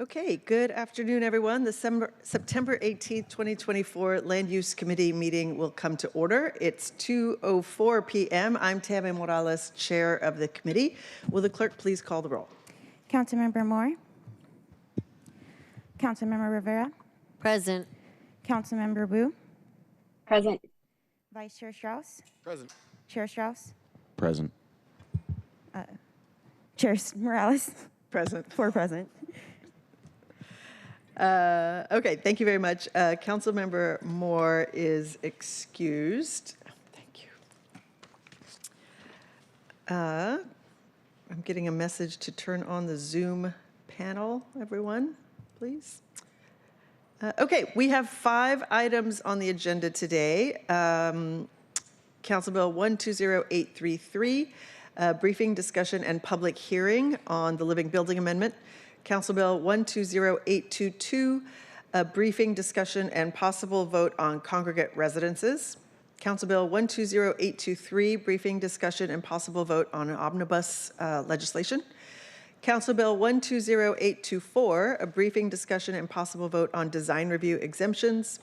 Okay, good afternoon, everyone. The September 18th, 2024 Land Use Committee meeting will come to order. It's 2:04 p.m. I'm Tammy Morales, chair of the committee. Will the clerk please call the roll? Councilmember Moore. Councilmember Rivera. Present. Councilmember Wu. Present. Vice Chair Strauss. Present. Chair Strauss. Present. Chair Morales. Present. Four present. Okay, thank you very much. Councilmember Moore is excused. Thank you. I'm getting a message to turn on the Zoom panel, everyone, please. Okay, we have 5 items on the agenda today. Council Bill 120833, briefing, discussion, and public hearing on the Living Building Amendment. Council Bill 120822, a briefing, discussion, and possible vote on congregate residences. Council Bill 120823, briefing, discussion, and possible vote on omnibus legislation. Council Bill 120824, a briefing, discussion, and possible vote on design review exemptions.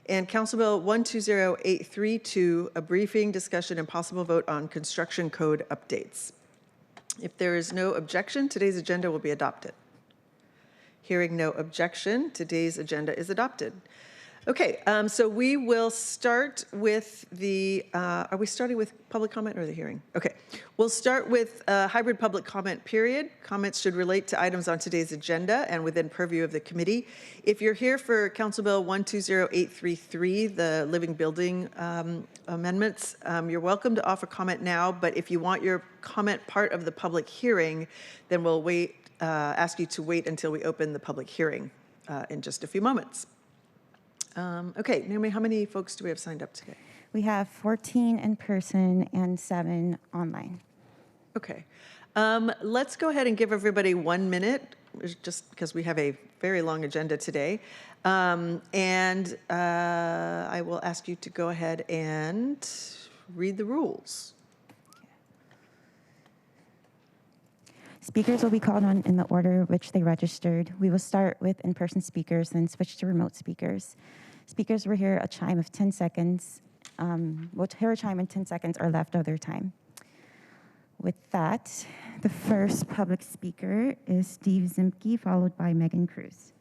And Council Bill 120832, a briefing, discussion, and possible vote on construction code updates. If there is no objection, today's agenda will be adopted. Hearing no objection, today's agenda is adopted. Okay, so we will start with the, are we starting with public comment or the hearing? Okay, we'll start with hybrid public comment period. Comments should relate to items on today's agenda and within purview of the committee. If you're here for Council Bill 120833, the living building amendments, you're welcome to offer comment now, but if you want your comment part of the public hearing, then we'll wait, ask you to wait until we open the public hearing in just a few moments. Okay, Naomi, how many folks do we have signed up today? We have 14 in person and 7 online. Okay, let's go ahead and give everybody 1 minute, just because we have a very long agenda today. I will ask you to go ahead and read the rules. Speakers will be called on in the order which they registered. We will start with in-person speakers, then switch to remote speakers. Speakers will hear a chime of 10 seconds. Will hear a chime in 10 seconds or left of their time. With that, the first public speaker is Steve Zimke, followed by Megan Cruz.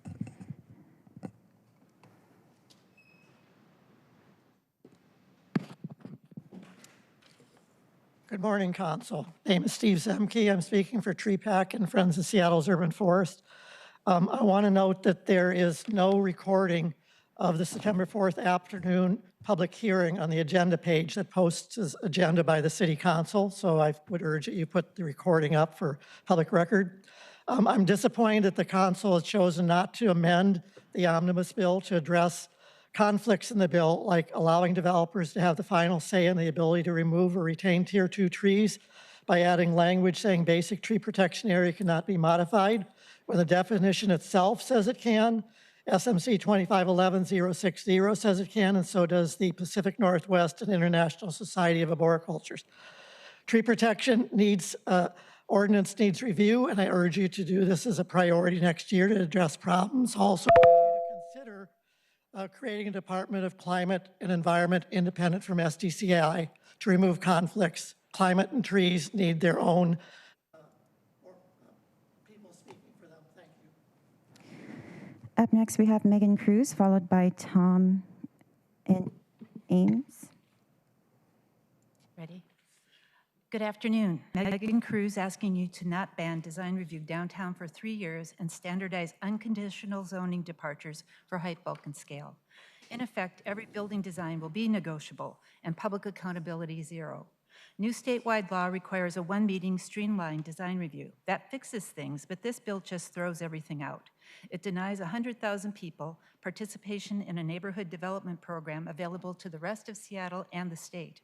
Good morning, Council. My name is Steve Zemke. I'm speaking for TreePack and Friends of Seattle's Urban Forest. I want to note that there is no recording of the September 4th afternoon public hearing on the agenda page that posts as agenda by the City Council, so I would urge that you put the recording up for public record. I'm disappointed that the Council has chosen not to amend the omnibus bill to address conflicts in the bill, like allowing developers to have the final say in the ability to remove or retain Tier 2 trees by adding language saying basic tree protection area cannot be modified, when the definition itself says it can. SMC 2511-060 says it can, and so does the Pacific Northwest and International Society of Arboriculture. Tree protection needs, ordinance needs review, and I urge you to do this as a priority next year to address problems. Also, consider creating a Department of Climate and Environment independent from SDCI to remove conflicts. Climate and trees need their own people speaking for them. Thank you. Up next, we have Megan Cruz, followed by Tom and Ames. Ready? Good afternoon. Megan Cruz asking you to not ban design review downtown for 3 years and standardize unconditional zoning departures for height, bulk, and scale. In effect, every building design will be negotiable and public accountability zero. New statewide law requires a one-meeting streamlined design review. That fixes things, but this bill just throws everything out. It denies 100,000 people participation in a neighborhood development program available to the rest of Seattle and the state.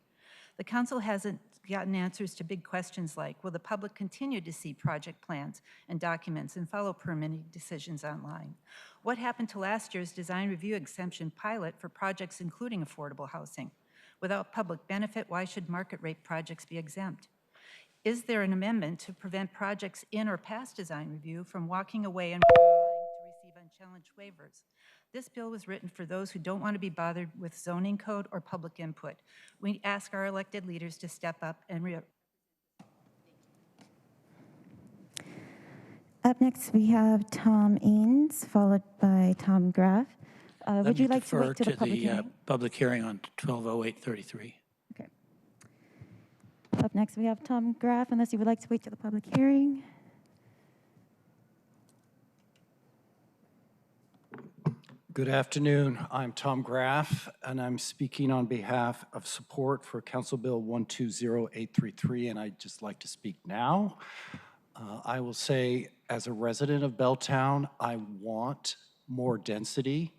The council hasn't gotten answers to big questions like, will the public continue to see project plans and documents and follow permitting decisions online? What happened to last year's design review exemption pilot for projects including affordable housing? Without public benefit, why should market rate projects be exempt? Is there an amendment to prevent projects in or past design review from walking away and to challenge waivers. This bill was written for those who don't want to be bothered with zoning code or public input. We ask our elected leaders to step up and Up next, we have Tom Ains, followed by Tom Graff. Would you like to wait to the public hearing? Public hearing on 120833. Okay. Up next, we have Tom Graff, unless you would like to wait to the public hearing. Good afternoon. I'm Tom Graff, and I'm speaking on behalf of support for Council Bill 120833, and I'd just like to speak now. I will say, as a resident of Belltown, I want more density.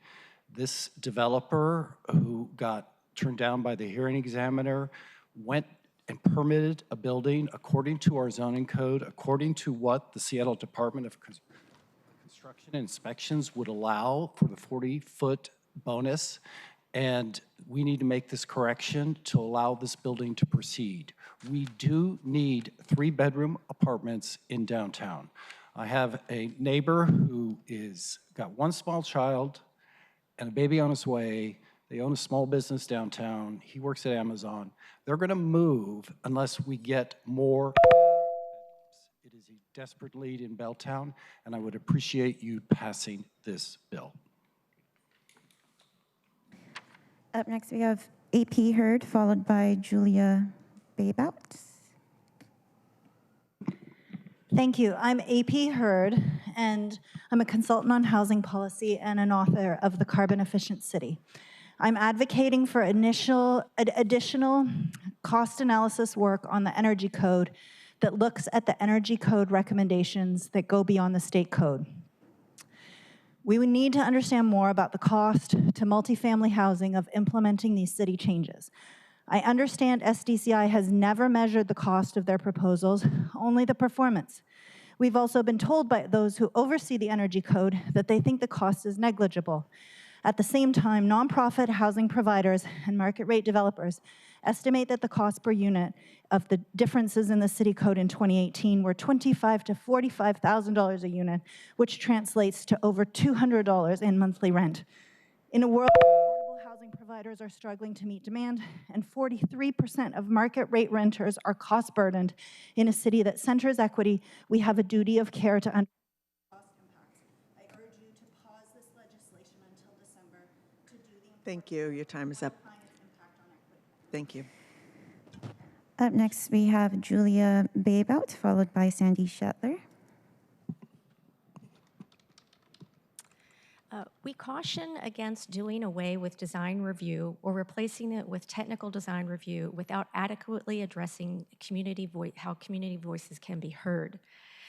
This developer who got turned down by the hearing examiner went and permitted a building according to our zoning code, according to what the Seattle Department of Construction and Inspections would allow for the 40-foot bonus. And we need to make this correction to allow this building to proceed. We do need 3-bedroom apartments in downtown. I have a neighbor who got one small child and a baby on his way. They own a small business downtown. He works at Amazon. They're gonna move unless we get more. It is a desperate need in Belltown, and I would appreciate you passing this bill. Up next, we have AP Hurd, followed by Julia Baybout. Thank you. I'm AP Hurd, and I'm a consultant on housing policy and an author of The Carbon Efficient City. I'm advocating for additional cost analysis work on the energy code that looks at the energy code recommendations that go beyond the state code. We would need to understand more about the cost to multifamily housing of implementing these city changes. I understand SDCI has never measured the cost of their proposals, only the performance. We've also been told by those who oversee the energy code that they think the cost is negligible. At the same time, nonprofit housing providers and market rate developers estimate that the cost per unit of the differences in the city code in 2018 were $25,000 to $45,000 a unit, which translates to over $200 in monthly rent. In a world where affordable housing providers are struggling to meet demand, and 43% of market rate renters are cost burdened in a city that centers equity, we have a duty of care to understand cost impacts. I urge you to pause this legislation until December to do the Thank you. Your time is up. impact on equity. Thank you. Up next, we have Julia Baybout, followed by Sandy Shetler. We caution against doing away with design review or replacing it with technical design review without adequately addressing how community voices can be heard.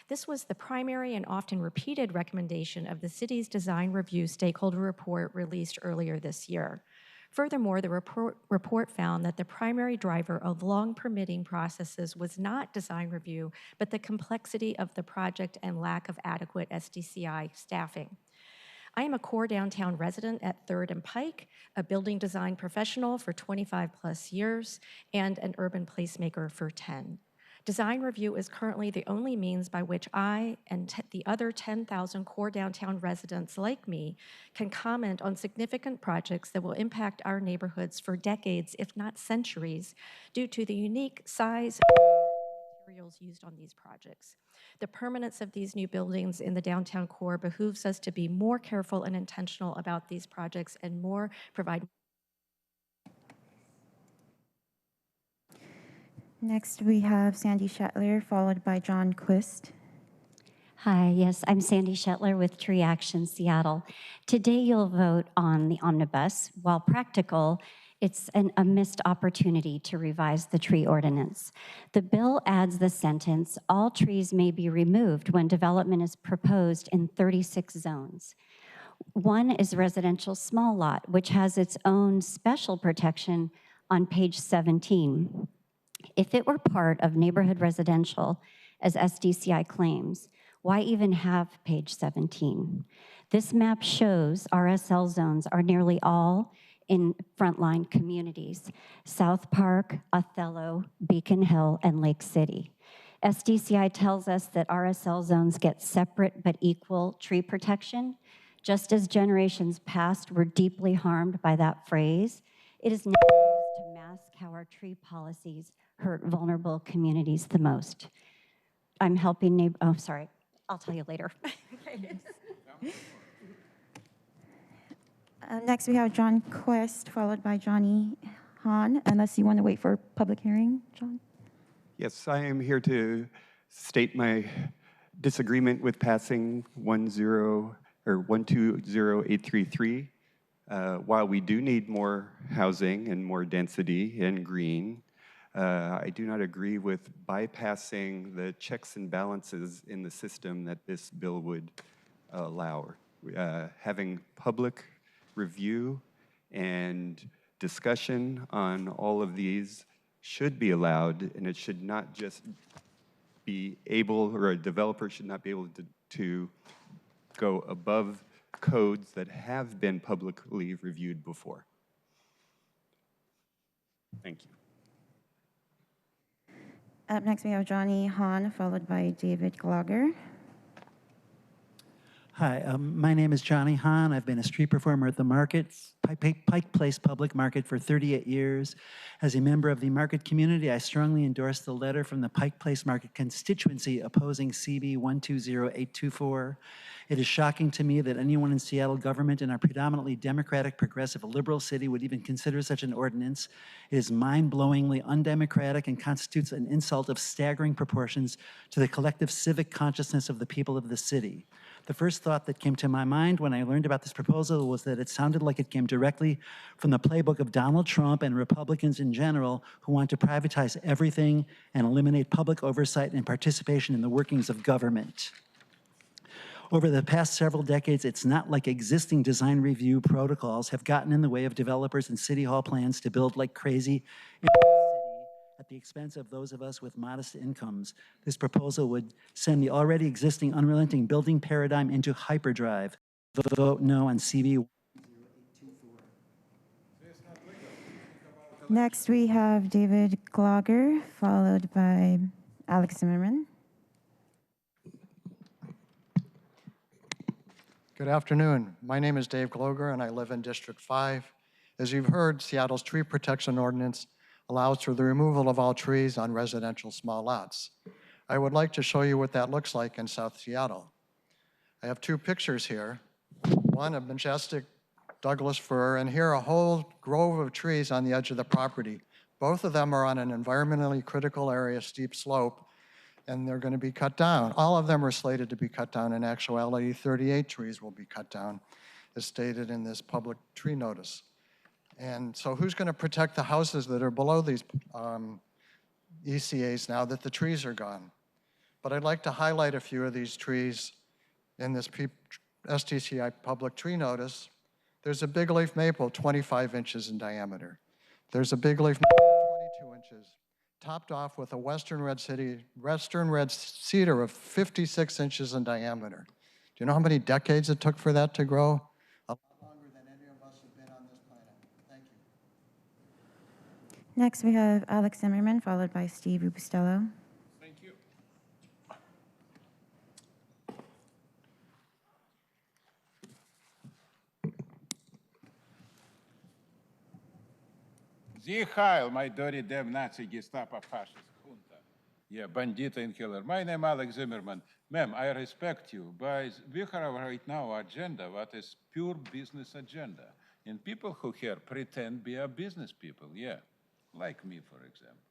This was the primary and often repeated recommendation of the city's design review stakeholder report released earlier this year. Furthermore, the report found that the primary driver of long permitting processes was not design review, but the complexity of the project and lack of adequate SDCI staffing. I am a core downtown resident at 3rd and Pike, a building design professional for 25 plus years, and an urban placemaker for 10. Design review is currently the only means by which I and the other 10,000 core downtown residents like me can comment on significant projects that will impact our neighborhoods for decades, if not centuries, due to the unique size and materials used on these projects. The permanence of these new buildings in the downtown core behooves us to be more careful and intentional about these projects and provide. Next, we have Sandy Shetler, followed by John Quist. Hi, yes, I'm Sandy Shetler with Tree Action Seattle. Today you'll vote on the omnibus. While practical, it's a missed opportunity to revise the tree ordinance. The bill adds the sentence, all trees may be removed when development is proposed in 36 zones. One is residential small lot, which has its own special protection on page 17. If it were part of neighborhood residential, as SDCI claims, why even have page 17? This map shows RSL zones are nearly all in frontline communities, South Park, Othello, Beacon Hill, and Lake City. SDCI tells us that RSL zones get separate but equal tree protection. Just as generations past were deeply harmed by that phrase, it is now used to mask how our tree policies hurt vulnerable communities the most. I'm helping oh, sorry, I'll tell you later. Next, we have John Quest, followed by Johnny Han, unless you want to wait for public hearing, John. Yes, I am here to state my disagreement with passing 120833. While we do need more housing and more density and green, I do not agree with bypassing the checks and balances in the system that this bill would allow. Having public review and discussion on all of these should be allowed, and it should not just be able, or a developer should not be able to go above codes that have been publicly reviewed before. Thank you. Up next, we have Johnny Han, followed by David Gloger. Hi, my name is Johnny Hahn. I've been a street performer at the market, Pike Place Public Market, for 38 years. As a member of the market community, I strongly endorse the letter from the Pike Place Market constituency opposing CB 120824. It is shocking to me that anyone in Seattle government in our predominantly Democratic, progressive, liberal city would even consider such an ordinance. It is mind-blowingly undemocratic and constitutes an insult of staggering proportions to the collective civic consciousness of the people of the city. The first thought that came to my mind when I learned about this proposal was that it sounded like it came directly from the playbook of Donald Trump and Republicans in general, who want to privatize everything and eliminate public oversight and participation in the workings of government. Over the past several decades, it's not like existing design review protocols have gotten in the way of developers and city hall plans to build like crazy in the city at the expense of those of us with modest incomes. This proposal would send the already existing unrelenting building paradigm into hyperdrive. Vote no on CB. Next, we have David Gloger, followed by Alex Zimmerman. Good afternoon. My name is Dave Gloger, and I live in District 5. As you've heard, Seattle's tree protection ordinance allows for the removal of all trees on residential small lots. I would like to show you what that looks like in South Seattle. I have two pictures here. One, a majestic Douglas fir, and here a whole grove of trees on the edge of the property. Both of them are on an environmentally critical area, steep slope, and they're going to be cut down. All of them are slated to be cut down. In actuality, 38 trees will be cut down, as stated in this public tree notice. And so who's going to protect the houses that are below these ECAs now that the trees are gone? But I'd like to highlight a few of these trees in this STCI public tree notice. There's a big leaf maple, 25 inches in diameter. There's a big leaf maple, 22 inches, topped off with a western red cedar of 56 inches in diameter. Do you know how many decades it took for that to grow? A lot longer than any of us have been on this planet. Thank you. Next, we have Alex Zimmerman, followed by Steve Rubistello. Thank you. Sie Heil, my dirty damn Nazi Gestapo fascist junta. Yeah, bandita and killer. My name Alex Zimmerman. Ma'am, I respect you, but we have right now agenda what is pure business agenda. And people who here pretend be a business people, yeah, like me, for example.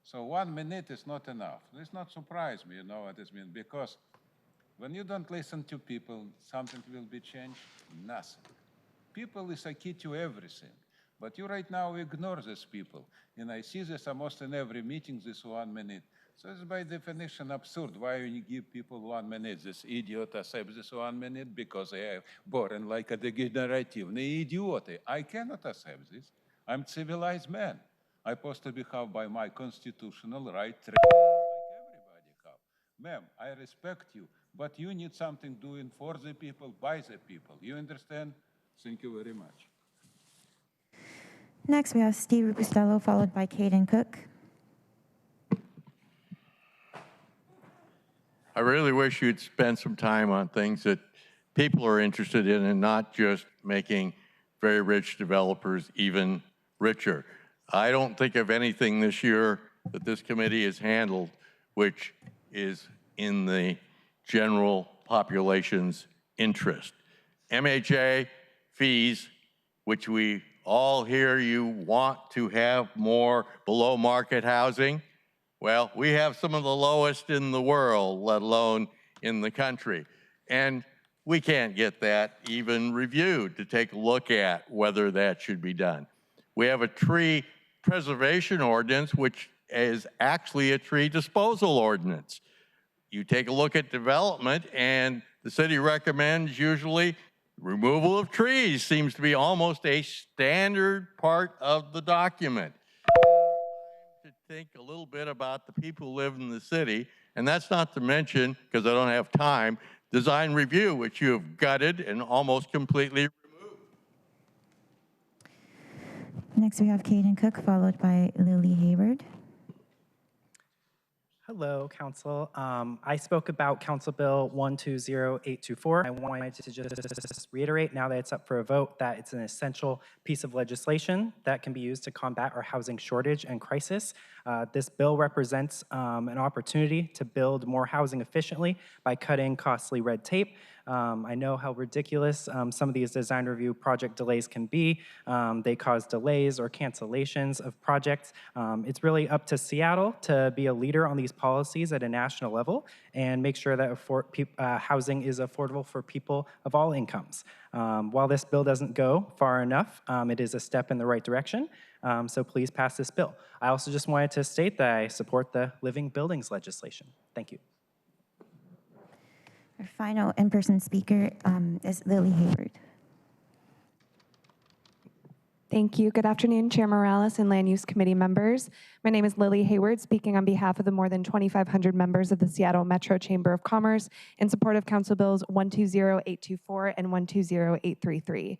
So 1 minute is not enough. It's not surprise me, you know what it means, because when you don't listen to people, something will be changed? Nothing. People is a key to everything. But you right now ignore these people. And I see this almost in every meeting, this 1 minute. So it's by definition absurd. Why you give people 1 minute? This idiot accepts this 1 minute because they are born like a degenerative idiot. I cannot accept this. I'm civilized man. I'm supposed to be held by my constitutional right like everybody have. Ma'am, I respect you, but you need something doing for the people, by the people. You understand? Thank you very much. Next, we have Steve Rubistello, followed by Caden Cook. I really wish you'd spend some time on things that people are interested in and not just making very rich developers even richer. I don't think of anything this year that this committee has handled which is in the general population's interest. MHA fees, which we all hear you want to have more below market housing. Well, we have some of the lowest in the world, let alone in the country. And we can't get that even reviewed to take a look at whether that should be done. We have a tree preservation ordinance, which is actually a tree disposal ordinance. You take a look at development, and the city recommends usually removal of trees seems to be almost a standard part of the document. To think a little bit about the people who live in the city, and that's not to mention, because I don't have time, design review, which you have gutted and almost completely removed. Next, we have Caden Cook, followed by Lily Hayward. Hello, Council. I spoke about Council Bill 120824. I wanted to just reiterate, now that it's up for a vote, that it's an essential piece of legislation that can be used to combat our housing shortage and crisis. This bill represents an opportunity to build more housing efficiently by cutting costly red tape. I know how ridiculous some of these design review project delays can be. They cause delays or cancellations of projects. It's really up to Seattle to be a leader on these policies at a national level and make sure that housing is affordable for people of all incomes. While this bill doesn't go far enough, it is a step in the right direction. So please pass this bill. I also just wanted to state that I support the Living Buildings legislation. Thank you. Our final in-person speaker is Lily Hayward. Thank you. Good afternoon, Chair Morales and Land Use Committee members. My name is Lily Hayward, speaking on behalf of the more than 2,500 members of the Seattle Metro Chamber of Commerce in support of Council Bills 120824 and 120833.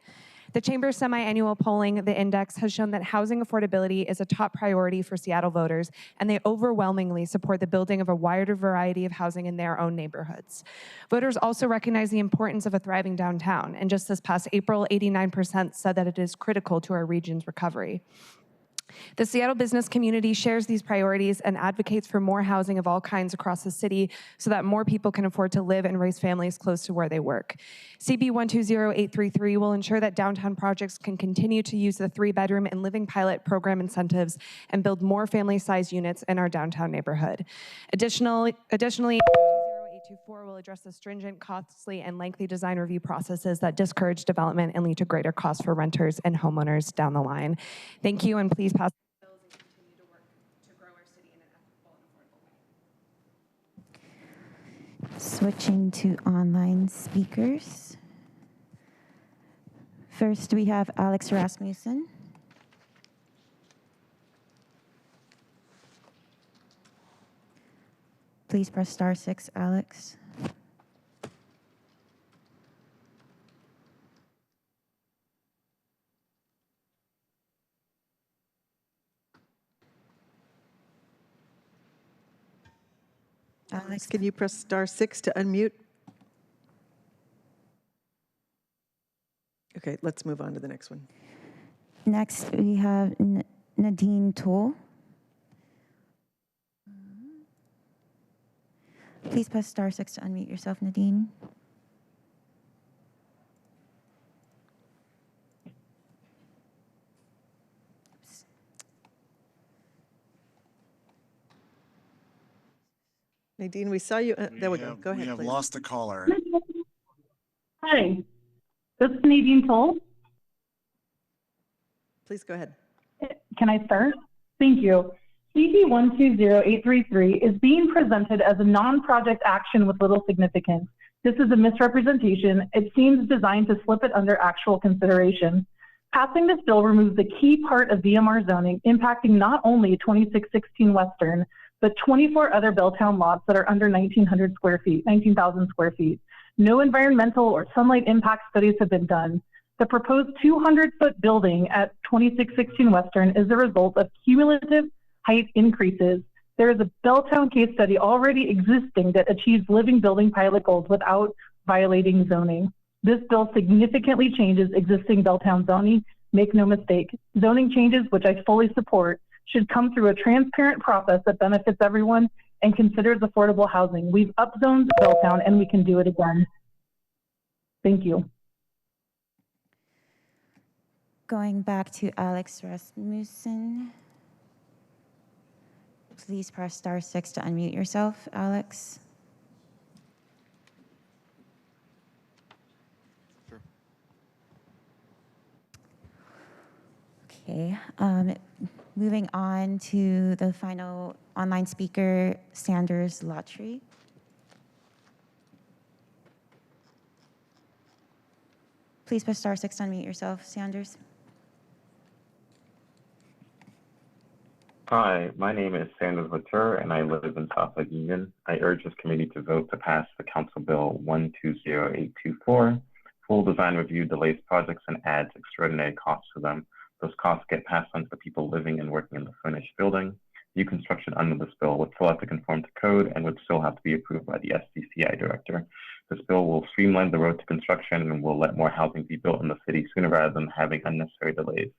The Chamber's semi-annual polling, the index, has shown that housing affordability is a top priority for Seattle voters, and they overwhelmingly support the building of a wider variety of housing in their own neighborhoods. Voters also recognize the importance of a thriving downtown, and just this past April, 89% said that it is critical to our region's recovery. The Seattle business community shares these priorities and advocates for more housing of all kinds across the city so that more people can afford to live and raise families close to where they work. CB 120833 will ensure that downtown projects can continue to use the 3-bedroom and living pilot program incentives and build more family-sized units in our downtown neighborhood. Additionally, 120824 will address the stringent, costly, and lengthy design review processes that discourage development and lead to greater costs for renters and homeowners down the line. Thank you, and please pass the bills and continue to work to grow our city in an equitable and affordable way. Switching to online speakers. First, we have Alex Rasmussen. Please press *6, Alex. Alex, can you press *6 to unmute? Okay, let's move on to the next one. Next, we have Nadine Toll. Please press *6 to unmute yourself, Nadine. Nadine, we saw you. There we go. Go ahead, We have please. lost the caller. Hi, this is Nadine Toll. Please go ahead. Can I start? Thank you. CB 120833 is being presented as a non-project action with little significance. This is a misrepresentation. It seems designed to slip it under actual consideration. Passing this bill removes the key part of VMR zoning, impacting not only 2616 Western, but 24 other Belltown lots that are under 19,000 square feet. No environmental or sunlight impact studies have been done. The proposed 200-foot building at 2616 Western is the result of cumulative height increases. There is a Belltown case study already existing that achieves living building pilot goals without violating zoning. This bill significantly changes existing Belltown zoning. Make no mistake, zoning changes, which I fully support, should come through a transparent process that benefits everyone and considers affordable housing. We've upzoned Belltown and we can do it again. Thank you. Going back to Alex Rasmussen. Please press *6 to unmute yourself, Alex. Sure. Okay, moving on to the final online speaker, Sanders Lottery. Please press *6 to unmute yourself, Sanders. Hi, my name is Sanders Latour, and I live in Southside Union. I urge this committee to vote to pass the Council Bill 120824. Full design review delays projects and adds extraordinary costs to them. Those costs get passed on to the people living and working in the furnished building. New construction under this bill would still have to conform to code and would still have to be approved by the SDCI director. This bill will streamline the road to construction and will let more housing be built in the city sooner rather than having unnecessary delays.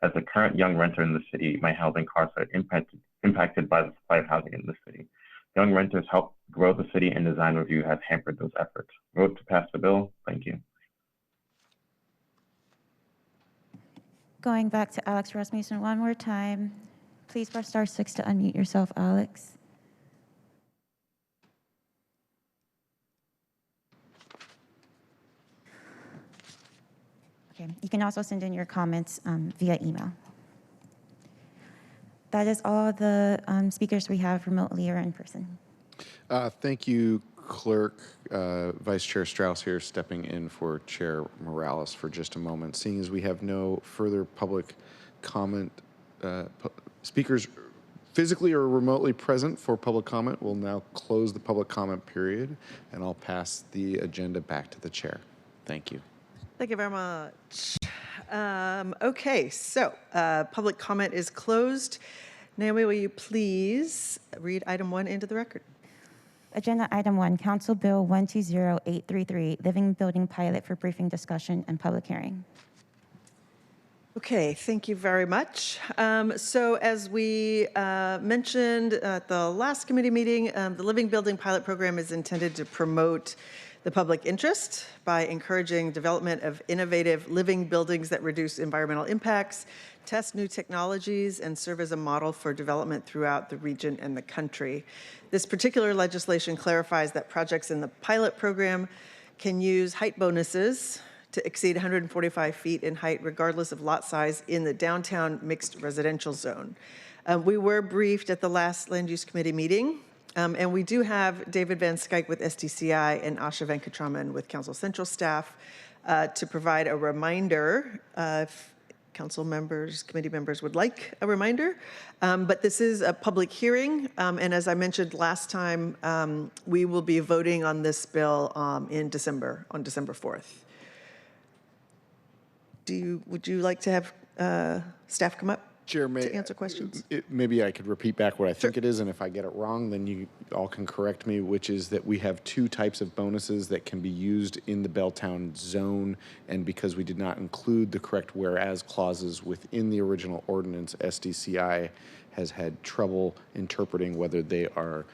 As a current young renter in the city, my housing costs are impacted by the supply of housing in the city. Young renters help grow the city, and design review has hampered those efforts. Vote to pass the bill. Thank you. Going back to Alex Rasmussen one more time. Please press *6 to unmute yourself, Alex. Okay, you can also send in your comments via email. That is all the speakers we have remotely or in person. Thank you, Clerk. Vice Chair Strauss here, stepping in for Chair Morales for just a moment. Seeing as we have no further public comment, speakers physically or remotely present for public comment, we'll now close the public comment period, and I'll pass the agenda back to the chair. Thank you. Thank you very much. Okay, so public comment is closed. Naomi, will you please read item 1 into the record? Agenda item 1, Council Bill 120833, Living Building Pilot for briefing, discussion, and public hearing. Okay, thank you very much. So as we mentioned at the last committee meeting, the Living Building Pilot Program is intended to promote the public interest by encouraging development of innovative living buildings that reduce environmental impacts, test new technologies, and serve as a model for development throughout the region and the country. This particular legislation clarifies that projects in the pilot program can use height bonuses to exceed 145 feet in height regardless of lot size in the downtown mixed residential zone. We were briefed at the last Land Use Committee meeting, and we do have David Van Skyke with SDCI and Asha Venkatraman with Council Central staff to provide a reminder if council members, committee members would like a reminder. But this is a public hearing, and as I mentioned last time, we will be voting on this bill in December, on December 4th. Would you like to have staff come up Chair, to answer questions? Maybe I could repeat back what I think it is, and if I get it wrong, then you all can correct me, which is that we have 2 types of bonuses that can be used in the Belltown zone, and because we did not include the correct whereas clauses within the original ordinance, SDCI has had trouble interpreting whether they are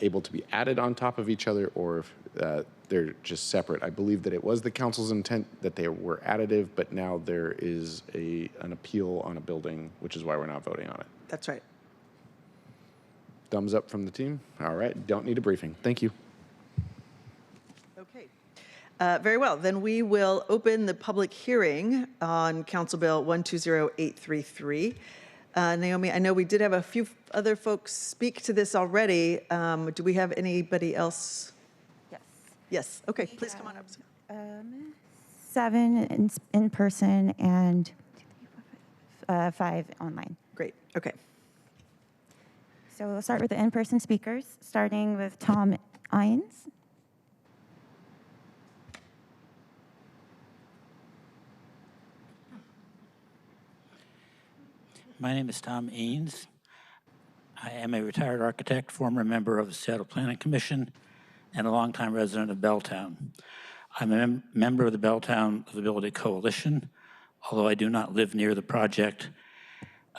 able to be added on top of each other or if they're just separate. I believe that it was the council's intent that they were additive, but now there is an appeal on a building, which is why we're not voting on it. That's right. Thumbs up from the team. All right, don't need a briefing. Thank you. Okay. Very well, then we will open the public hearing on Council Bill 120833. Naomi, I know we did have a few other folks speak to this already. Do we have anybody else? Yes. Yes, okay, please come on up. 7 in person and 5 online. Great, okay. So we'll start with the in-person speakers, starting with Tom Ines. My name is Tom Eanes. I am a retired architect, former member of the Seattle Planning Commission, and a longtime resident of Belltown. I'm a member of the Belltown Livability Coalition, although I do not live near the project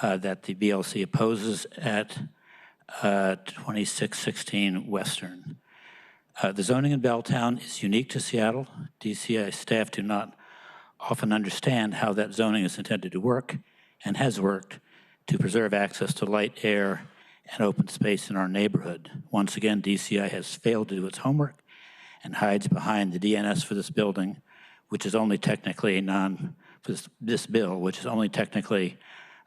that the BLC opposes at 2616 Western. The zoning in Belltown is unique to Seattle. DCI staff do not often understand how that zoning is intended to work and has worked to preserve access to light, air, and open space in our neighborhood. Once again, DCI has failed to do its homework and hides behind the DNS for this building, which is only technically for this bill, which is only technically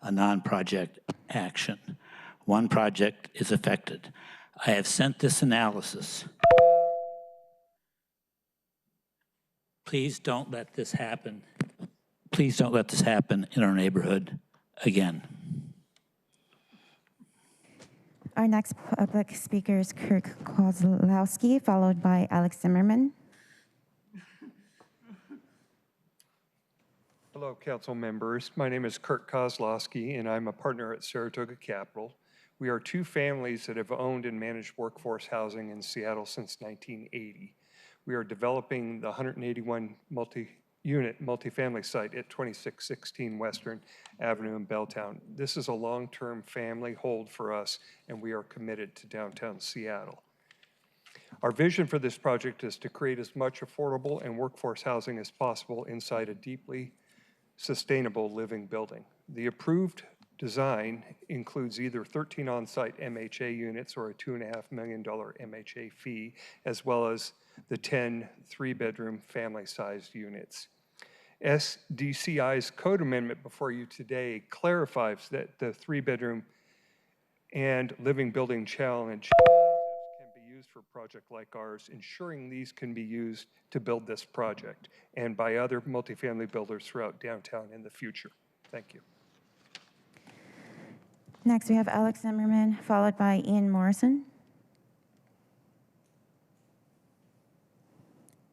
a non-project action. One project is affected. I have sent this analysis. Please don't let this happen. Please don't let this happen in our neighborhood again. Our next public speaker is Kirk Kozlowski, followed by Alex Zimmerman. Hello, council members. My name is Kurt Kozlowski, and I'm a partner at Saratoga Capital. We are two families that have owned and managed workforce housing in Seattle since 1980. We are developing the 181 multi-unit multifamily site at 2616 Western Avenue in Belltown. This is a long-term family hold for us, and we are committed to downtown Seattle. Our vision for this project is to create as much affordable and workforce housing as possible inside a deeply sustainable living building. The approved design includes either 13 on-site MHA units or a $2.5 million MHA fee, as well as the 10 three-bedroom family-sized units. SDCI's code amendment before you today clarifies that the three-bedroom and living building challenge can be used for a project like ours, ensuring these can be used to build this project and by other multifamily builders throughout downtown in the future. Thank you. Next, we have Alex Zimmerman, followed by Ian Morrison.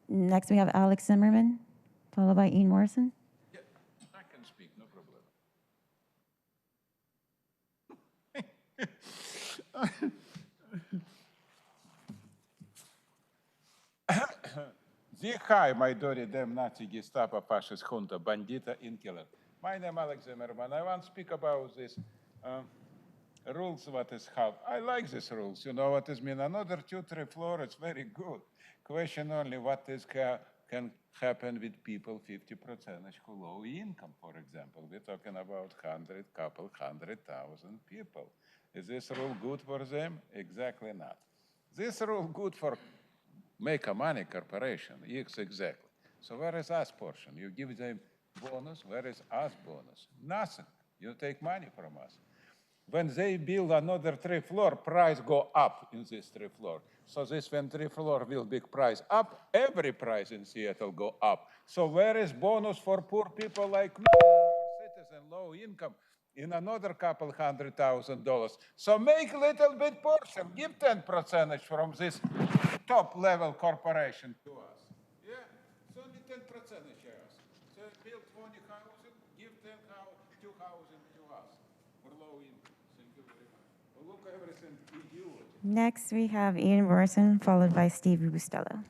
Next, we have Alex Zimmerman, followed by Ian Morrison. Yeah, I can speak, no problem. Zihai, my dirty damn Nazi Gestapo fascist junta, bandita in killer. My name is Alex Zimmerman. I want to speak about this rules what is how. I like these rules. You know what is mean? Another 2-3 floor is very good. Question only what is can happen with people 50% who low income, for example. We're talking about 100,000 people. Is this rule good for them? Exactly not. This rule good for make a money corporation. Yes, exactly. So where is us portion? You give them bonus. Where is us bonus? Nothing. You take money from us. When they build another 3 floor, price go up in this 3 floor. So this when 3 floor will big price up, every price in Seattle go up. So where is bonus for poor people like me, citizen, low income, in another couple $100,000? So make little bit portion, give 10% from this top level corporation to us. Yeah, it's only 10% shares. So build 20 houses, give 2 houses to us for low income. Thank you very much. Well, look everything idiot. Next, we have Ian Morrison, followed by Steve Bustello.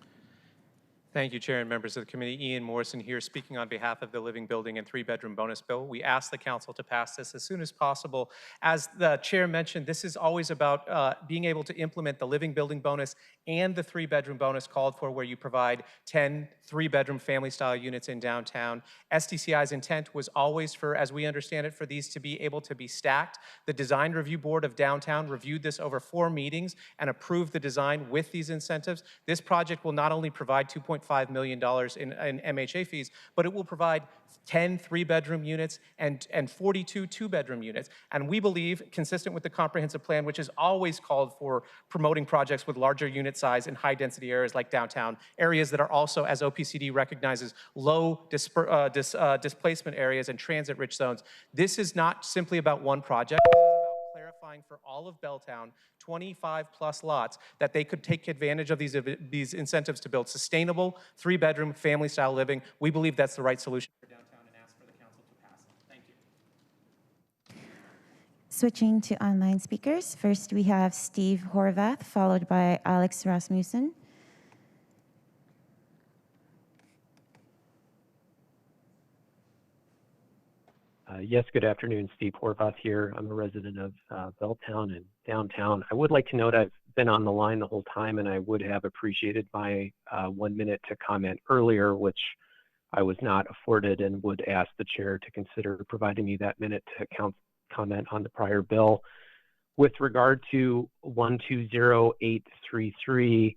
Thank you, Chair and members of the committee. Ian Morrison here, speaking on behalf of the Living Building and 3-bedroom bonus bill. We ask the council to pass this as soon as possible. As the chair mentioned, this is always about being able to implement the living building bonus and the 3-bedroom bonus called for, where you provide 10 3-bedroom family-style units in downtown. SDCI's intent was always for, as we understand it, for these to be able to be stacked. The Design Review Board of Downtown reviewed this over 4 meetings and approved the design with these incentives. This project will not only provide $2.5 million in MHA fees, but it will provide 10 3-bedroom units and 42 2-bedroom units. And we believe, consistent with the comprehensive plan, which has always called for promoting projects with larger unit size in high-density areas like downtown, areas that are also, as OPCD recognizes, low displacement areas and transit-rich zones. This is not simply about one project. It's about clarifying for all of Belltown, 25-plus lots, that they could take advantage of these incentives to build sustainable 3-bedroom family-style living. We believe that's the right solution for downtown and ask for the council to pass it. Thank you. Switching to online speakers, first we have Steve Horvath, followed by Alex Rasmussen. Yes, good afternoon. Steve Horvath here. I'm a resident of Belltown and downtown. I would like to note I've been on the line the whole time, and I would have appreciated my 1 minute to comment earlier, which I was not afforded, and would ask the chair to consider providing me that minute to comment on the prior bill. With regard to 120833,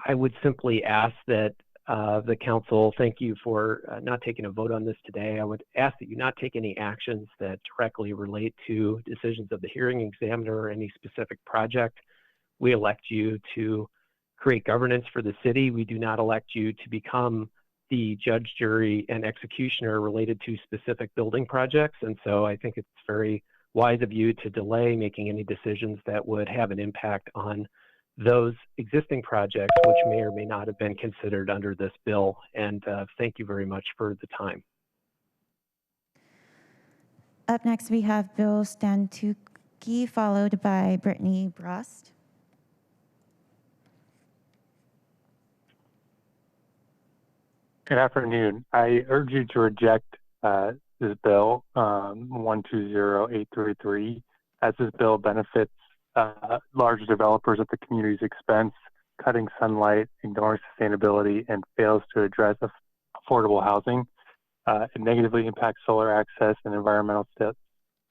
I would simply ask that the council, thank you for not taking a vote on this today. I would ask that you not take any actions that directly relate to decisions of the hearing examiner or any specific project. We elect you to create governance for the city. We do not elect you to become the judge, jury, and executioner related to specific building projects. And so I think it's very wise of you to delay making any decisions that would have an impact on those existing projects, which may or may not have been considered under this bill. And thank you very much for the time. Up next, we have Bill Stantuki, followed by Brittany Brost. Good afternoon. I urge you to reject this bill, 120833, as this bill benefits large developers at the community's expense, cutting sunlight, ignoring sustainability, and fails to address affordable housing. It negatively impacts solar access and environmental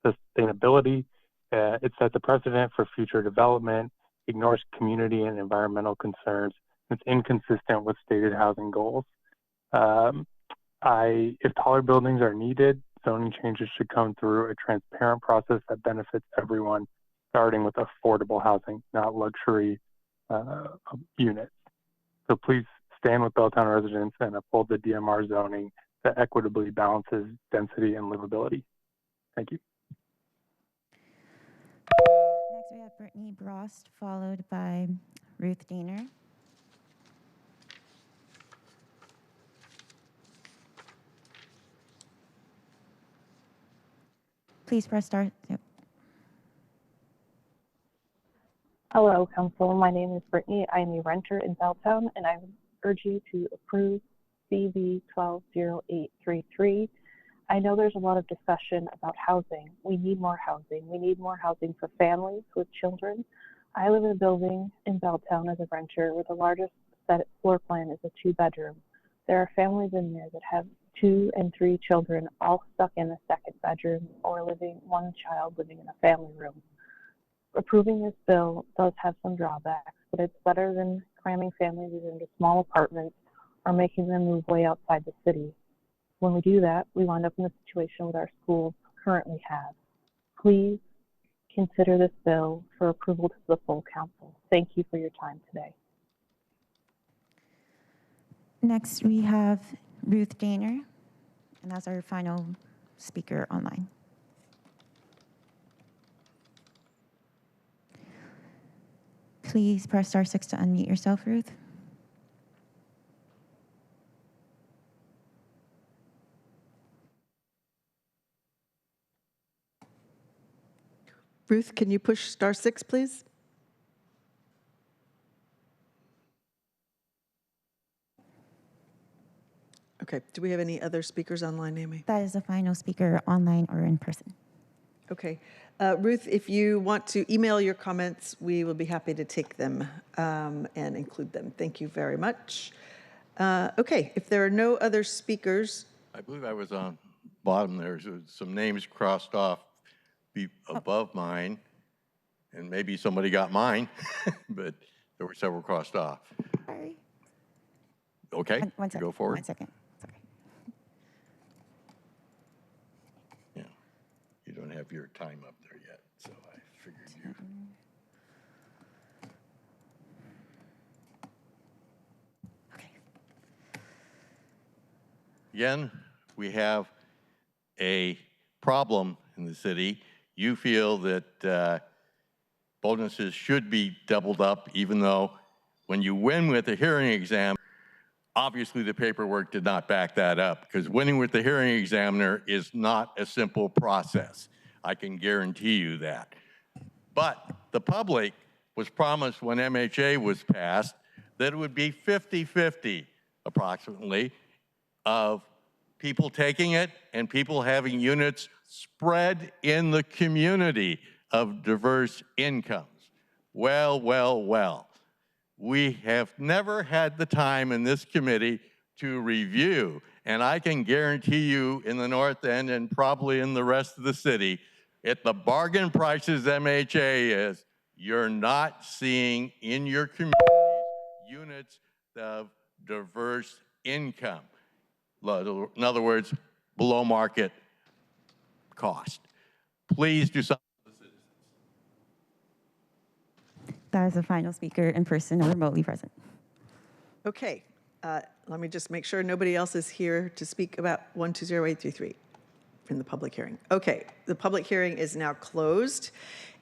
sustainability. It sets a precedent for future development, ignores community and environmental concerns. It's inconsistent with stated housing goals. If taller buildings are needed, zoning changes should come through a transparent process that benefits everyone, starting with affordable housing, not luxury units. So please stand with Belltown residents and uphold the DMR zoning that equitably balances density and livability. Thank you. Next, we have Brittany Brost, followed by Ruth Diener. Please press star. Yep. Hello, Council. My name is Brittany. I am a renter in Belltown, and I urge you to approve CB 120833. I know there's a lot of discussion about housing. We need more housing. We need more housing for families with children. I live in a building in Belltown as a renter where the largest floor plan is a 2-bedroom. There are families in there that have 2 and 3 children all stuck in a second bedroom, or one child living in a family room. Approving this bill does have some drawbacks, but it's better than cramming families into small apartments or making them move way outside the city. When we do that, we wind up in the situation that our schools currently have. Please consider this bill for approval to the full council. Thank you for your time today. Next, we have Ruth Diener, and that's our final speaker online. Please press star 6 to unmute yourself, Ruth. Ruth, can you push star 6, please? Okay, do we have any other speakers online, Amy? That is the final speaker online or in person. Okay. Ruth, if you want to email your comments, we will be happy to take them and include them. Thank you very much. Okay, if there are no other speakers. I believe I was on bottom there. So some names crossed off above mine, and maybe somebody got mine, but there were several crossed off. Sorry. Okay, one second, go forward. 1 second. Sorry. Yeah, you don't have your time up there yet, so I figured you. Okay. Again, we have a problem in the city. You feel that bonuses should be doubled up, even though when you win with a hearing exam, obviously the paperwork did not back that up, because winning with the hearing examiner is not a simple process. I can guarantee you that. But the public was promised when MHA was passed that it would be 50-50 approximately of people taking it and people having units spread in the community of diverse incomes. Well, well, well. We have never had the time in this committee to review, and I can guarantee you in the North End and probably in the rest of the city, at the bargain prices MHA is, you're not seeing in your community units of diverse income. In other words, below market cost. Please do something. That is the final speaker in person or remotely present. Okay, let me just make sure nobody else is here to speak about 120833 in the public hearing. Okay, the public hearing is now closed,